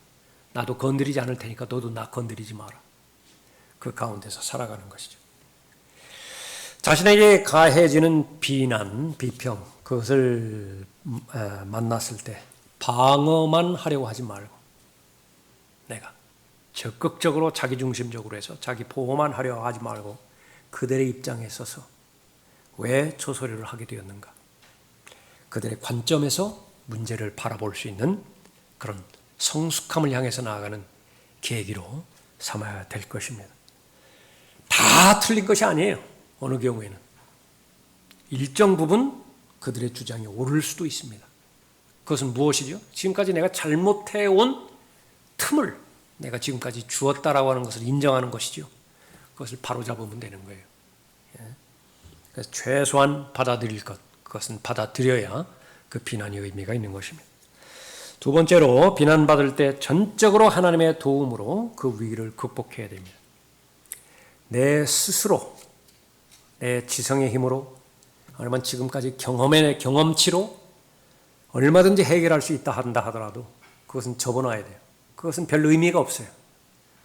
나도 건드리지 않을 테니까 너도 나 건드리지 마라. 그 가운데서 살아가는 것이죠. 자신에게 가해지는 비난, 비평, 그것을 만났을 때 방어만 하려고 하지 말고 내가 적극적으로 자기중심적으로 해서 자기 보호만 하려고 하지 말고 그들의 입장에 서서 왜 조소리를 하게 되었는가, 그들의 관점에서 문제를 바라볼 수 있는 그런 성숙함을 향해서 나아가는 계기로 삼아야 될 것입니다. 다 틀린 것이 아니에요. 어느 경우에는 일정 부분 그들의 주장이 옳을 수도 있습니다. 그것은 무엇이죠? 지금까지 내가 잘못해온 틈을 내가 지금까지 주었다라고 하는 것을 인정하는 것이죠. 그것을 바로잡으면 되는 거예요. 그래서 최소한 받아들일 것, 그것은 받아들여야 그 비난의 의미가 있는 것입니다. 두 번째로, 비난받을 때 전적으로 하나님의 도움으로 그 위기를 극복해야 됩니다. 내 스스로, 내 지성의 힘으로, 아니면 지금까지 경험치로 얼마든지 해결할 수 있다 한다 하더라도 그것은 접어놔야 돼요. 그것은 별 의미가 없어요.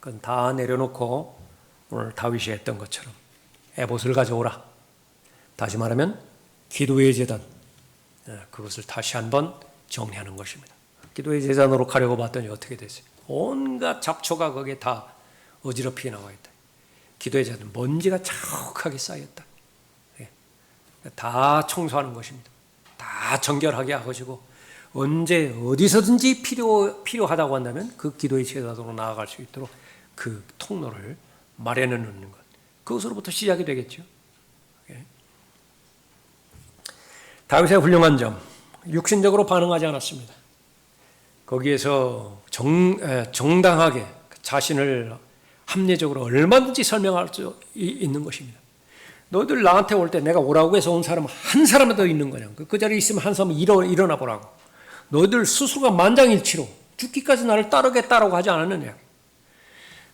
그건 다 내려놓고 오늘 다윗이 했던 것처럼 에봇을 가져오라. 다시 말하면 기도의 제단, 그것을 다시 한번 정리하는 것입니다. 기도의 제단으로 가려고 봤더니 어떻게 됐어요? 온갖 잡초가 거기에 다 어지럽히 나와 있다. 기도의 제단, 먼지가 자욱하게 쌓였다. 다 청소하는 것입니다. 다 정결하게 하시고 언제 어디서든지 필요하다고 한다면 그 기도의 제단으로 나아갈 수 있도록 그 통로를 마련해 놓는 것, 그것으로부터 시작이 되겠죠. 다윗의 훌륭한 점, 육신적으로 반응하지 않았습니다. 거기에서 정당하게 자신을 합리적으로 얼마든지 설명할 수 있는 것입니다. 너희들 나한테 올 때 내가 오라고 해서 온 사람 한 사람은 더 있는 거냐. 그 자리에 있으면 한 사람은 일어나 보라고. 너희들 스스로가 만장일치로 죽기까지 나를 따르겠다라고 하지 않았느냐.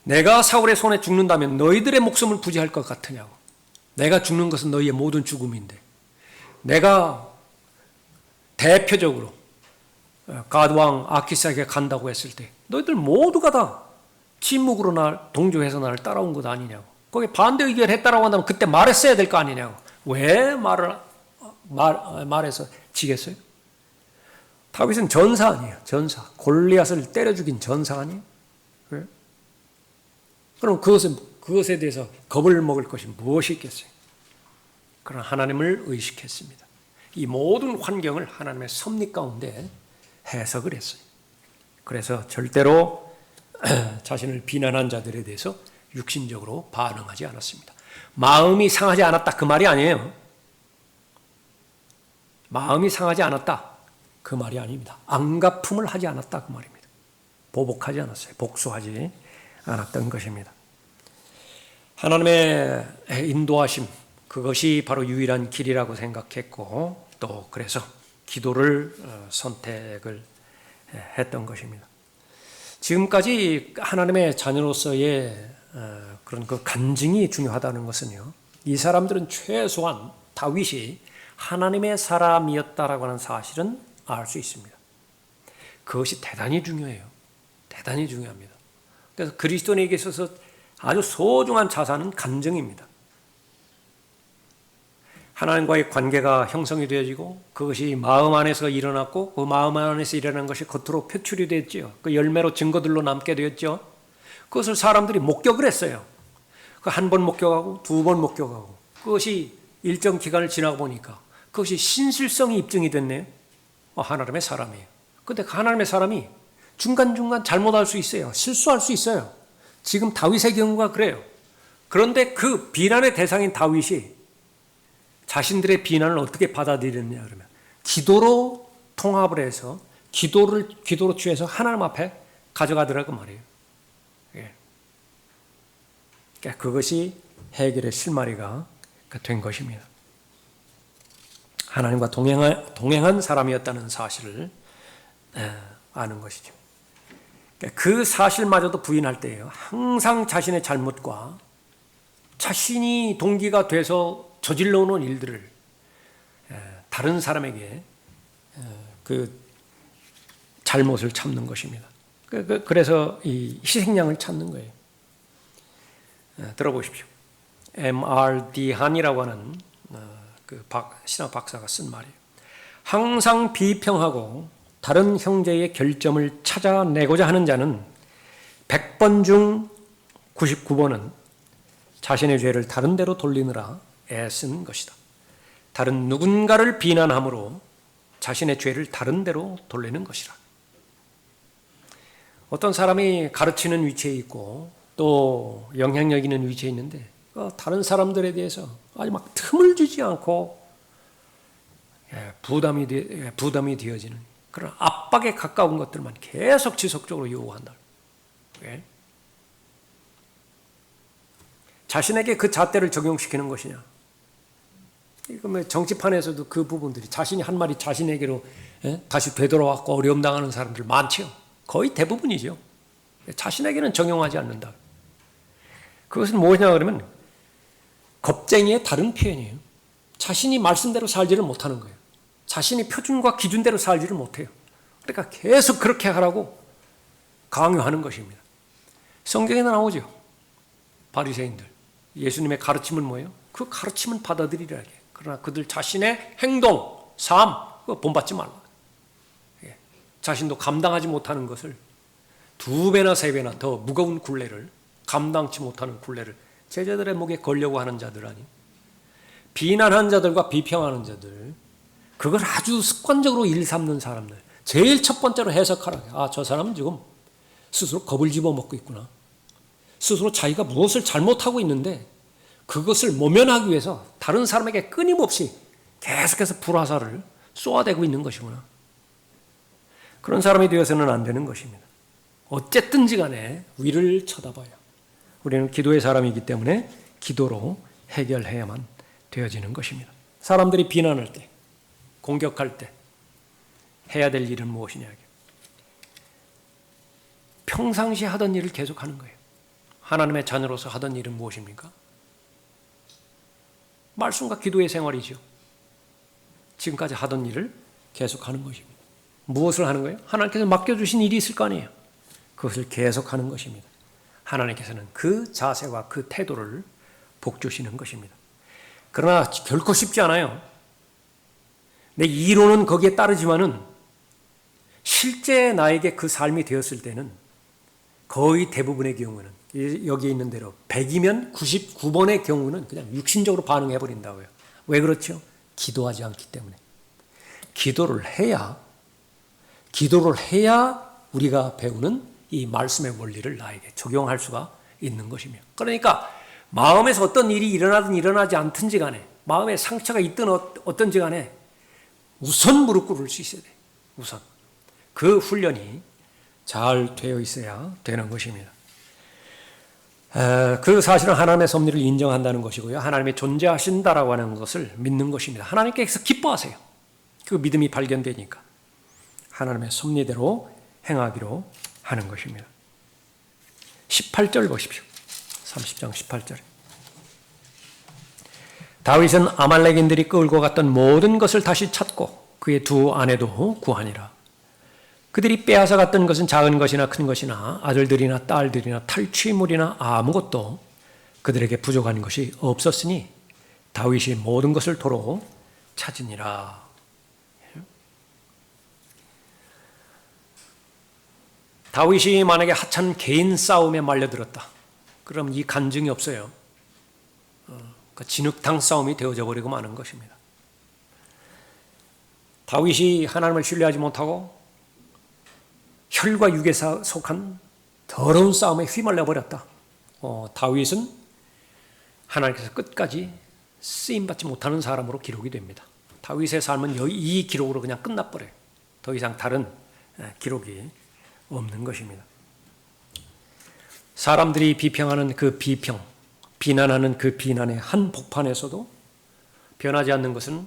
내가 사울의 손에 죽는다면 너희들의 목숨을 부지할 것 같으냐고. 내가 죽는 것은 너희의 모든 죽음인데, 내가 대표적으로 갓왕 아키스에게 간다고 했을 때 너희들 모두가 다 침묵으로 동조해서 나를 따라온 것 아니냐고. 거기에 반대 의견했다라고 한다면 그때 말했어야 될 거 아니냐고. 왜 말해서 지겠어요? 다윗은 전사 아니에요. 전사. 골리앗을 때려 죽인 전사 아니에요? 왜? 그럼 그것에 대해서 겁을 먹을 것이 무엇이 있겠어요? 그러나 하나님을 의식했습니다. 이 모든 환경을 하나님의 섭리 가운데 해석을 했어요. 그래서 절대로 자신을 비난한 자들에 대해서 육신적으로 반응하지 않았습니다. 마음이 상하지 않았다, 그 말이 아니에요. 마음이 상하지 않았다, 그 말이 아닙니다. 안갚음을 하지 않았다, 그 말입니다. 보복하지 않았어요. 복수하지 않았던 것입니다. 하나님의 인도하심, 그것이 바로 유일한 길이라고 생각했고, 또 그래서 기도를 선택을 했던 것입니다. 지금까지 하나님의 자녀로서의 그런 그 간증이 중요하다는 것은요, 이 사람들은 최소한 다윗이 하나님의 사람이었다라고 하는 사실은 알 수 있습니다. 그것이 대단히 중요해요. 대단히 중요합니다. 그래서 그리스도인에게 있어서 아주 소중한 자산은 간증입니다. 하나님과의 관계가 형성이 되어지고 그것이 마음 안에서 일어났고 그 마음 안에서 일어난 것이 겉으로 표출이 됐죠. 그 열매로 증거들로 남게 되었죠. 그것을 사람들이 목격을 했어요. 그 한 번 목격하고 두 번 목격하고 그것이 일정 기간을 지나고 보니까 그것이 신실성이 입증이 됐네요. 하나님의 사람이에요. 근데 그 하나님의 사람이 중간중간 잘못할 수 있어요. 실수할 수 있어요. 지금 다윗의 경우가 그래요. 그런데 그 비난의 대상인 다윗이 자신들의 비난을 어떻게 받아들였냐 그러면 기도로 통합을 해서 기도로 취해서 하나님 앞에 가져가더라고 말이에요. 그러니까 그것이 해결의 실마리가 된 것입니다. 하나님과 동행한 사람이었다는 사실을 아는 것이죠. 그 사실마저도 부인할 때예요. 항상 자신의 잘못과 자신이 동기가 돼서 저질러 오는 일들을 다른 사람에게 그 잘못을 참는 것입니다. 그래서 이 희생양을 찾는 거예요. 들어보십시오. M.R.D. 한이라고 하는 그 신학 박사가 쓴 말이에요. 항상 비평하고 다른 형제의 결점을 찾아내고자 하는 자는 100번 중 99번은 자신의 죄를 다른 데로 돌리느라 애쓴 것이다. 다른 누군가를 비난함으로 자신의 죄를 다른 데로 돌리는 것이라. 어떤 사람이 가르치는 위치에 있고 또 영향력 있는 위치에 있는데 다른 사람들에 대해서 아주 막 틈을 주지 않고 부담이 되어지는 그런 압박에 가까운 것들만 계속 지속적으로 요구한다. 왜? 자신에게 그 잣대를 적용시키는 것이냐? 이거 정치판에서도 그 부분들이 자신이 한 말이 자신에게로 다시 되돌아왔고 어려움 당하는 사람들 많죠. 거의 대부분이죠. 자신에게는 적용하지 않는다. 그것은 무엇이냐 그러면 겁쟁이의 다른 표현이에요. 자신이 말씀대로 살지를 못하는 거예요. 자신이 표준과 기준대로 살지를 못해요. 그러니까 계속 그렇게 하라고 강요하는 것입니다. 성경에 나오죠. 바리새인들. 예수님의 가르침은 뭐예요? 그 가르침은 받아들이라 해요. 그러나 그들 자신의 행동, 삶, 그거 본받지 말라. 자신도 감당하지 못하는 것을 2배나 3배나 더 무거운 굴레를 감당치 못하는 굴레를 제자들의 목에 걸려고 하는 자들 아니. 비난한 자들과 비평하는 자들, 그걸 아주 습관적으로 일삼는 사람들. 제일 첫 번째로 해석하라. 저 사람은 지금 스스로 겁을 집어먹고 있구나. 스스로 자기가 무엇을 잘못하고 있는데 그것을 모면하기 위해서 다른 사람에게 끊임없이 계속해서 불화살을 쏘아대고 있는 것이구나. 그런 사람이 되어서는 안 되는 것입니다. 어쨌든지 간에 위를 쳐다봐요. 우리는 기도의 사람이기 때문에 기도로 해결해야만 되어지는 것입니다. 사람들이 비난할 때, 공격할 때 해야 될 일은 무엇이냐? 평상시 하던 일을 계속하는 거예요. 하나님의 자녀로서 하던 일은 무엇입니까? 말씀과 기도의 생활이죠. 지금까지 하던 일을 계속하는 것입니다. 무엇을 하는 거예요? 하나님께서 맡겨주신 일이 있을 거 아니에요. 그것을 계속하는 것입니다. 하나님께서는 그 자세와 그 태도를 복주시는 것입니다. 그러나 결코 쉽지 않아요. 내 이론은 거기에 따르지만은 실제 나에게 그 삶이 되었을 때는 거의 대부분의 경우는 여기에 있는 대로 100이면 99번의 경우는 그냥 육신적으로 반응해버린다고요. 왜 그렇죠? 기도하지 않기 때문에. 기도를 해야 우리가 배우는 이 말씀의 원리를 나에게 적용할 수가 있는 것이며. 그러니까 마음에서 어떤 일이 일어나든 일어나지 않든지 간에 마음에 상처가 있든 어떤지 간에 우선 무릎 꿇을 수 있어야 돼. 우선. 그 훈련이 잘 되어 있어야 되는 것입니다. 그 사실은 하나님의 섭리를 인정한다는 것이고요. 하나님이 존재하신다라고 하는 것을 믿는 것입니다. 하나님께서 기뻐하세요. 그 믿음이 발견되니까 하나님의 섭리대로 행하기로 하는 것입니다. 18절 보십시오. 30장 18절. 다윗은 아말렉인들이 끌고 갔던 모든 것을 다시 찾고 그의 두 아내도 구하니라. 그들이 빼앗아 갔던 것은 작은 것이나 큰 것이나 아들들이나 딸들이나 탈취물이나 아무것도 그들에게 부족한 것이 없었으니 다윗이 모든 것을 도로 찾으니라. 다윗이 만약에 하찮은 개인 싸움에 말려들었다. 그럼 이 간증이 없어요. 그 진흙탕 싸움이 되어져 버리고 마는 것입니다. 다윗이 하나님을 신뢰하지 못하고 혈과 육에 속한 더러운 싸움에 휘말려 버렸다. 다윗은 하나님께서 끝까지 쓰임받지 못하는 사람으로 기록이 됩니다. 다윗의 삶은 이 기록으로 그냥 끝나버려요. 더 이상 다른 기록이 없는 것입니다. 사람들이 비평하는 그 비평, 비난하는 그 비난의 한 복판에서도 변하지 않는 것은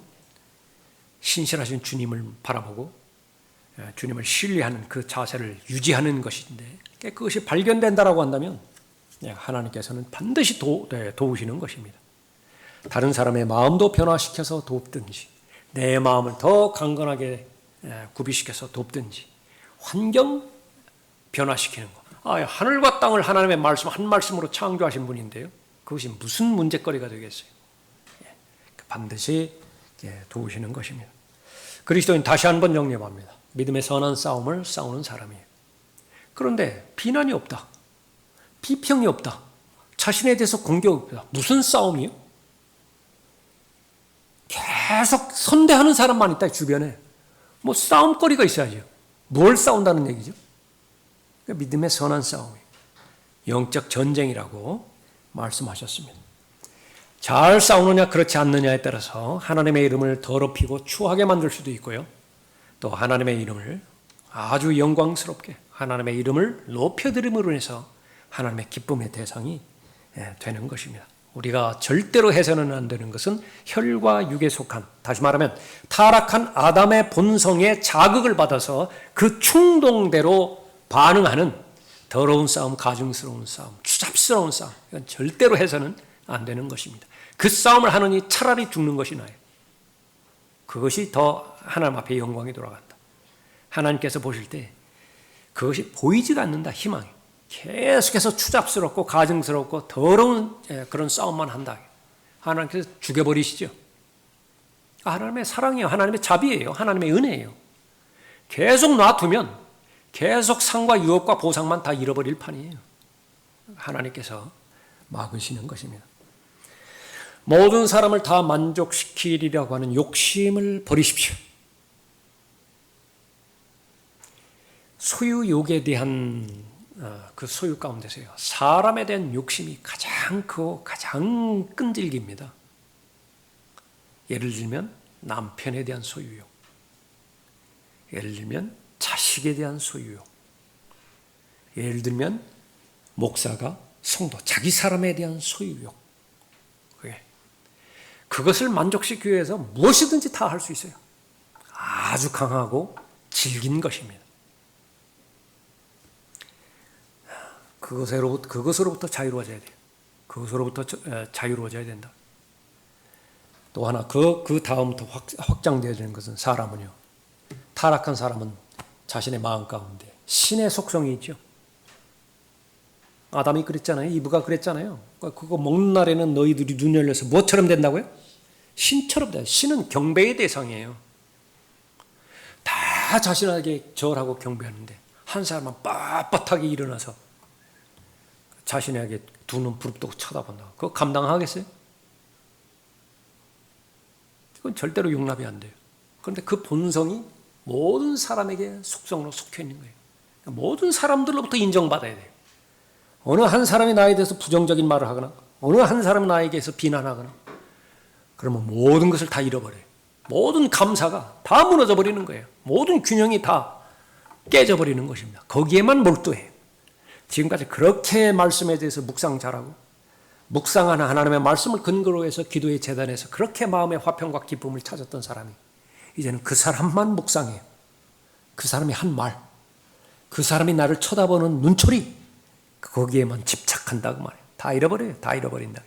신실하신 주님을 바라보고 주님을 신뢰하는 그 자세를 유지하는 것인데, 그것이 발견된다라고 한다면 하나님께서는 반드시 도우시는 것입니다. 다른 사람의 마음도 변화시켜서 돕든지, 내 마음을 더 강건하게 구비시켜서 돕든지, 환경 변화시키는 것. 하늘과 땅을 하나님의 말씀 한 말씀으로 창조하신 분인데요, 그것이 무슨 문제거리가 되겠어요? 반드시 도우시는 것입니다. 그리스도인 다시 한번 정리합니다. 믿음의 선한 싸움을 싸우는 사람이에요. 그런데 비난이 없다, 비평이 없다, 자신에 대해서 공격이 없다. 무슨 싸움이요? 계속 선대하는 사람만 있다, 주변에. 싸움거리가 있어야죠. 뭘 싸운다는 얘기죠? 믿음의 선한 싸움이에요. 영적 전쟁이라고 말씀하셨습니다. 잘 싸우느냐 그렇지 않느냐에 따라서 하나님의 이름을 더럽히고 추하게 만들 수도 있고요, 또 하나님의 이름을 아주 영광스럽게 하나님의 이름을 높여드림으로 해서 하나님의 기쁨의 대상이 되는 것입니다. 우리가 절대로 해서는 안 되는 것은 혈과 육에 속한, 다시 말하면 타락한 아담의 본성에 자극을 받아서 그 충동대로 반응하는 더러운 싸움, 가증스러운 싸움, 추잡스러운 싸움, 이건 절대로 해서는 안 되는 것입니다. 그 싸움을 하느니 차라리 죽는 것이 나아요. 그것이 더 하나님 앞에 영광이 돌아간다. 하나님께서 보실 때 그것이 보이지가 않는다, 희망이. 계속해서 추잡스럽고 가증스럽고 더러운 그런 싸움만 한다. 하나님께서 죽여버리시죠. 하나님의 사랑이에요. 하나님의 자비예요. 하나님의 은혜예요. 계속 놔두면 계속 상과 유업과 보상만 다 잃어버릴 판이에요. 하나님께서 막으시는 것입니다. 모든 사람을 다 만족시키리라고 하는 욕심을 버리십시오. 소유욕에 대한 그 소유 가운데서요, 사람에 대한 욕심이 가장 크고 가장 끈질깁니다. 예를 들면 남편에 대한 소유욕, 예를 들면 자식에 대한 소유욕, 예를 들면 목사가 성도, 자기 사람에 대한 소유욕. 그것을 만족시키기 위해서 무엇이든지 다 할 수 있어요. 아주 강하고 질긴 것입니다. 그것으로부터 자유로워져야 돼요. 그것으로부터 자유로워져야 된다. 또 하나, 그 다음부터 확장되어야 되는 것은, 사람은요, 타락한 사람은 자신의 마음 가운데 신의 속성이 있죠. 아담이 그랬잖아요. 이브가 그랬잖아요. 그거 먹는 날에는 너희들이 눈 열려서 뭐처럼 된다고요? 신처럼 된다. 신은 경배의 대상이에요. 다 자신에게 절하고 경배하는데 한 사람만 빳빳하게 일어나서 자신에게 두 눈 부릅뜨고 쳐다본다. 그거 감당하겠어요? 그건 절대로 용납이 안 돼요. 그런데 그 본성이 모든 사람에게 속성으로 속해 있는 거예요. 모든 사람들로부터 인정받아야 돼요. 어느 한 사람이 나에 대해서 부정적인 말을 하거나, 어느 한 사람이 나에 대해서 비난하거나, 그러면 모든 것을 다 잃어버려요. 모든 감사가 다 무너져 버리는 거예요. 모든 균형이 다 깨져버리는 것입니다. 거기에만 몰두해요. 지금까지 그렇게 말씀에 대해서 묵상 잘하고, 묵상하는 하나님의 말씀을 근거로 해서 기도의 재단에서 그렇게 마음의 화평과 기쁨을 찾았던 사람이, 이제는 그 사람만 묵상해요. 그 사람이 한 말, 그 사람이 나를 쳐다보는 눈초리, 거기에만 집착한다고 말해요. 다 잃어버려요. 다 잃어버린다.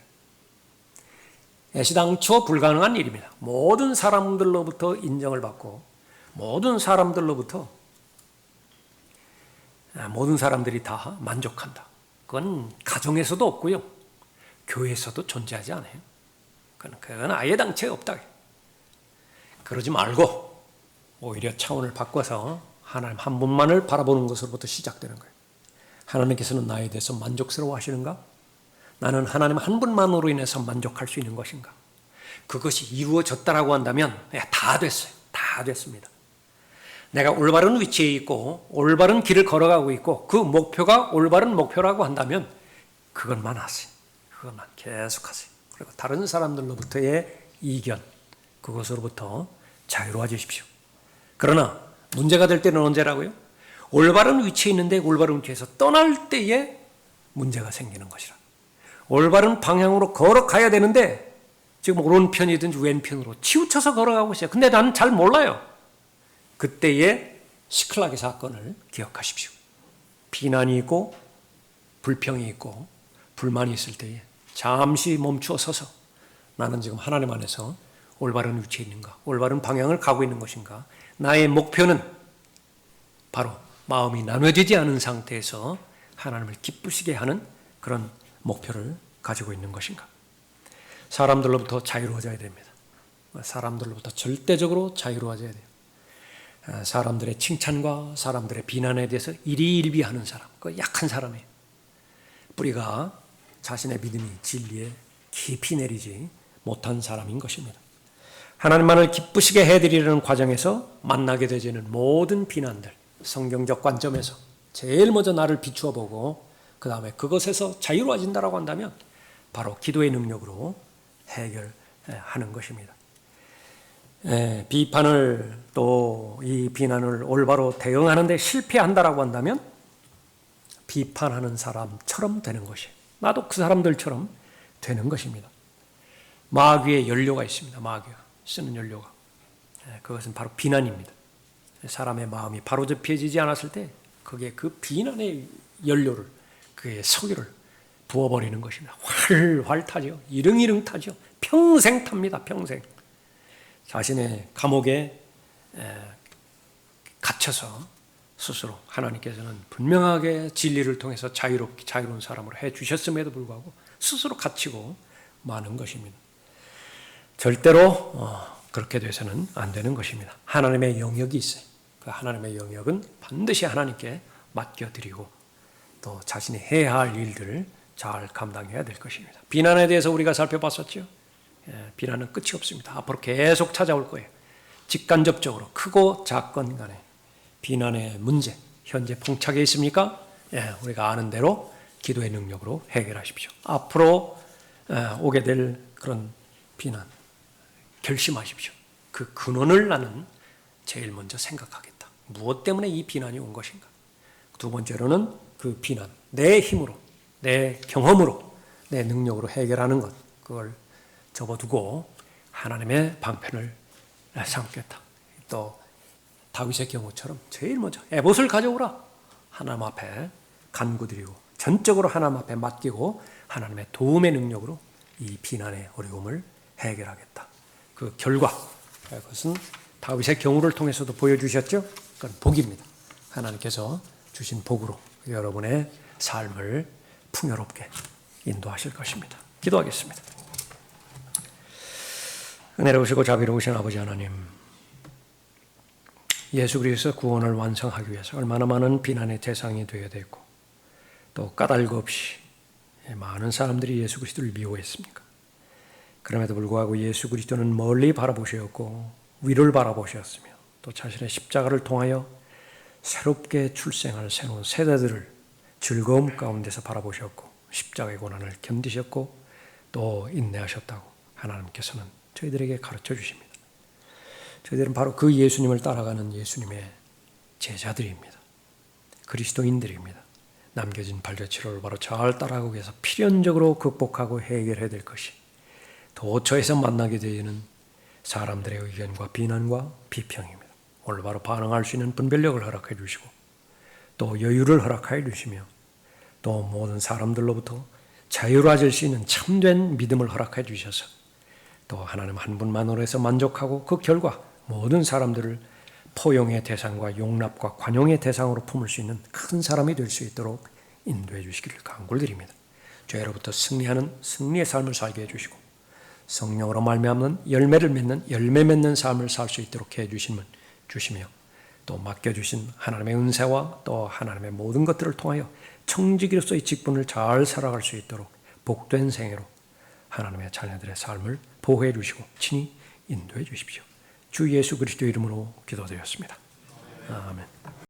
애시당초 불가능한 일입니다. 모든 사람들로부터 인정을 받고, 모든 사람들로부터, 모든 사람들이 다 만족한다. 그건 가정에서도 없고요, 교회에서도 존재하지 않아요. 그건 아예 당체 없다. 그러지 말고 오히려 차원을 바꿔서 하나님 한 분만을 바라보는 것으로부터 시작되는 거예요. 하나님께서는 나에 대해서 만족스러워 하시는가? 나는 하나님 한 분만으로 인해서 만족할 수 있는 것인가? 그것이 이루어졌다라고 한다면 다 됐어요. 다 다 됐습니다. 내가 올바른 위치에 있고 올바른 길을 걸어가고 있고 그 목표가 올바른 목표라고 한다면 그것만 하세요. 그것만 계속하세요. 그리고 다른 사람들로부터의 이견, 그것으로부터 자유로워지십시오. 그러나 문제가 될 때는 언제라고요? 올바른 위치에 있는데 올바른 위치에서 떠날 때에 문제가 생기는 것이라. 올바른 방향으로 걸어가야 되는데 지금 오른편이든지 왼편으로 치우쳐서 걸어가고 있어요. 근데 나는 잘 몰라요. 그때의 시클락의 사건을 기억하십시오. 비난이 있고 불평이 있고 불만이 있을 때에 잠시 멈추어 서서 나는 지금 하나님 안에서 올바른 위치에 있는가, 올바른 방향을 가고 있는 것인가, 나의 목표는 바로 마음이 나눠지지 않은 상태에서 하나님을 기쁘시게 하는 그런 목표를 가지고 있는 것인가. 사람들로부터 자유로워져야 됩니다. 사람들로부터 절대적으로 자유로워져야 돼요. 사람들의 칭찬과 사람들의 비난에 대해서 일희일비하는 사람, 그 약한 사람이에요. 뿌리가 자신의 믿음이 진리에 깊이 내리지 못한 사람인 것입니다. 하나님만을 기쁘시게 해드리려는 과정에서 만나게 되지는 모든 비난들, 성경적 관점에서 제일 먼저 나를 비추어 보고 그 다음에 그것에서 자유로워진다라고 한다면 바로 기도의 능력으로 해결하는 것입니다. 비판을 또 이 비난을 올바로 대응하는 데 실패한다라고 한다면 비판하는 사람처럼 되는 것이에요. 나도 그 사람들처럼 되는 것입니다. 마귀의 연료가 있습니다. 마귀가 쓰는 연료가. 그것은 바로 비난입니다. 사람의 마음이 바로잡혀지지 않았을 때 거기에 그 비난의 연료를, 그의 석유를 부어버리는 것입니다. 활활 타죠. 이릉이릉 타죠. 평생 탑니다. 평생. 자신의 감옥에 갇혀서 스스로 하나님께서는 분명하게 진리를 통해서 자유로운 사람으로 해주셨음에도 불구하고 스스로 갇히고 마는 것입니다. 절대로 그렇게 돼서는 안 되는 것입니다. 하나님의 영역이 있어요. 그 하나님의 영역은 반드시 하나님께 맡겨드리고 또 자신이 해야 할 일들을 잘 감당해야 될 것입니다. 비난에 대해서 우리가 살펴봤었죠. 비난은 끝이 없습니다. 앞으로 계속 찾아올 거예요. 직간접적으로 크고 작건 간에 비난의 문제 현재 봉착해 있습니까? 우리가 아는 대로 기도의 능력으로 해결하십시오. 앞으로 오게 될 그런 비난 결심하십시오. 그 근원을 나는 제일 먼저 생각하겠다. 무엇 때문에 이 비난이 온 것인가? 두 번째로는 그 비난, 내 힘으로, 내 경험으로, 내 능력으로 해결하는 것, 그걸 접어두고 하나님의 방편을 삼겠다. 또 다윗의 경우처럼 제일 먼저 에봇을 가져오라. 하나님 앞에 간구드리고 전적으로 하나님 앞에 맡기고 하나님의 도움의 능력으로 이 비난의 어려움을 해결하겠다. 그 결과, 그것은 다윗의 경우를 통해서도 보여주셨죠. 그건 복입니다. 하나님께서 주신 복으로 여러분의 삶을 풍요롭게 인도하실 것입니다. 기도하겠습니다. 은혜로우시고 자비로우신 아버지 하나님, 예수 그리스도의 구원을 완성하기 위해서 얼마나 많은 비난의 대상이 되어야 되고 또 까닭 없이 많은 사람들이 예수 그리스도를 미워했습니까? 그럼에도 불구하고 예수 그리스도는 멀리 바라보셨고 위를 바라보셨으며 또 자신의 십자가를 통하여 새롭게 출생할 새로운 세대들을 즐거움 가운데서 바라보셨고 십자가의 고난을 견디셨고 또 인내하셨다고 하나님께서는 저희들에게 가르쳐 주십니다. 저희들은 바로 그 예수님을 따라가는 예수님의 제자들입니다. 그리스도인들입니다. 남겨진 발자취를 바로 잘 따라가기 위해서 필연적으로 극복하고 해결해야 될 것이 도처에서 만나게 되는 사람들의 의견과 비난과 비평입니다. 올바로 반응할 수 있는 분별력을 허락해 주시고 또 여유를 허락해 주시며 또 모든 사람들로부터 자유로워질 수 있는 참된 믿음을 허락해 주셔서 또 하나님 한 분만으로 해서 만족하고 그 결과 모든 사람들을 포용의 대상과 용납과 관용의 대상으로 품을 수 있는 큰 사람이 될 수 있도록 인도해 주시기를 간구를 드립니다. 죄로부터 승리하는 승리의 삶을 살게 해주시고 성령으로 말미암는 열매를 맺는 열매 맺는 삶을 살 수 있도록 해주시며 또 맡겨주신 하나님의 은혜와 또 하나님의 모든 것들을 통하여 청지기로서의 직분을 잘 살아갈 수 있도록 복된 생애로 하나님의 자녀들의 삶을 보호해 주시고 친히 인도해 주십시오. 주 예수 그리스도 이름으로 기도드렸습니다. 아멘.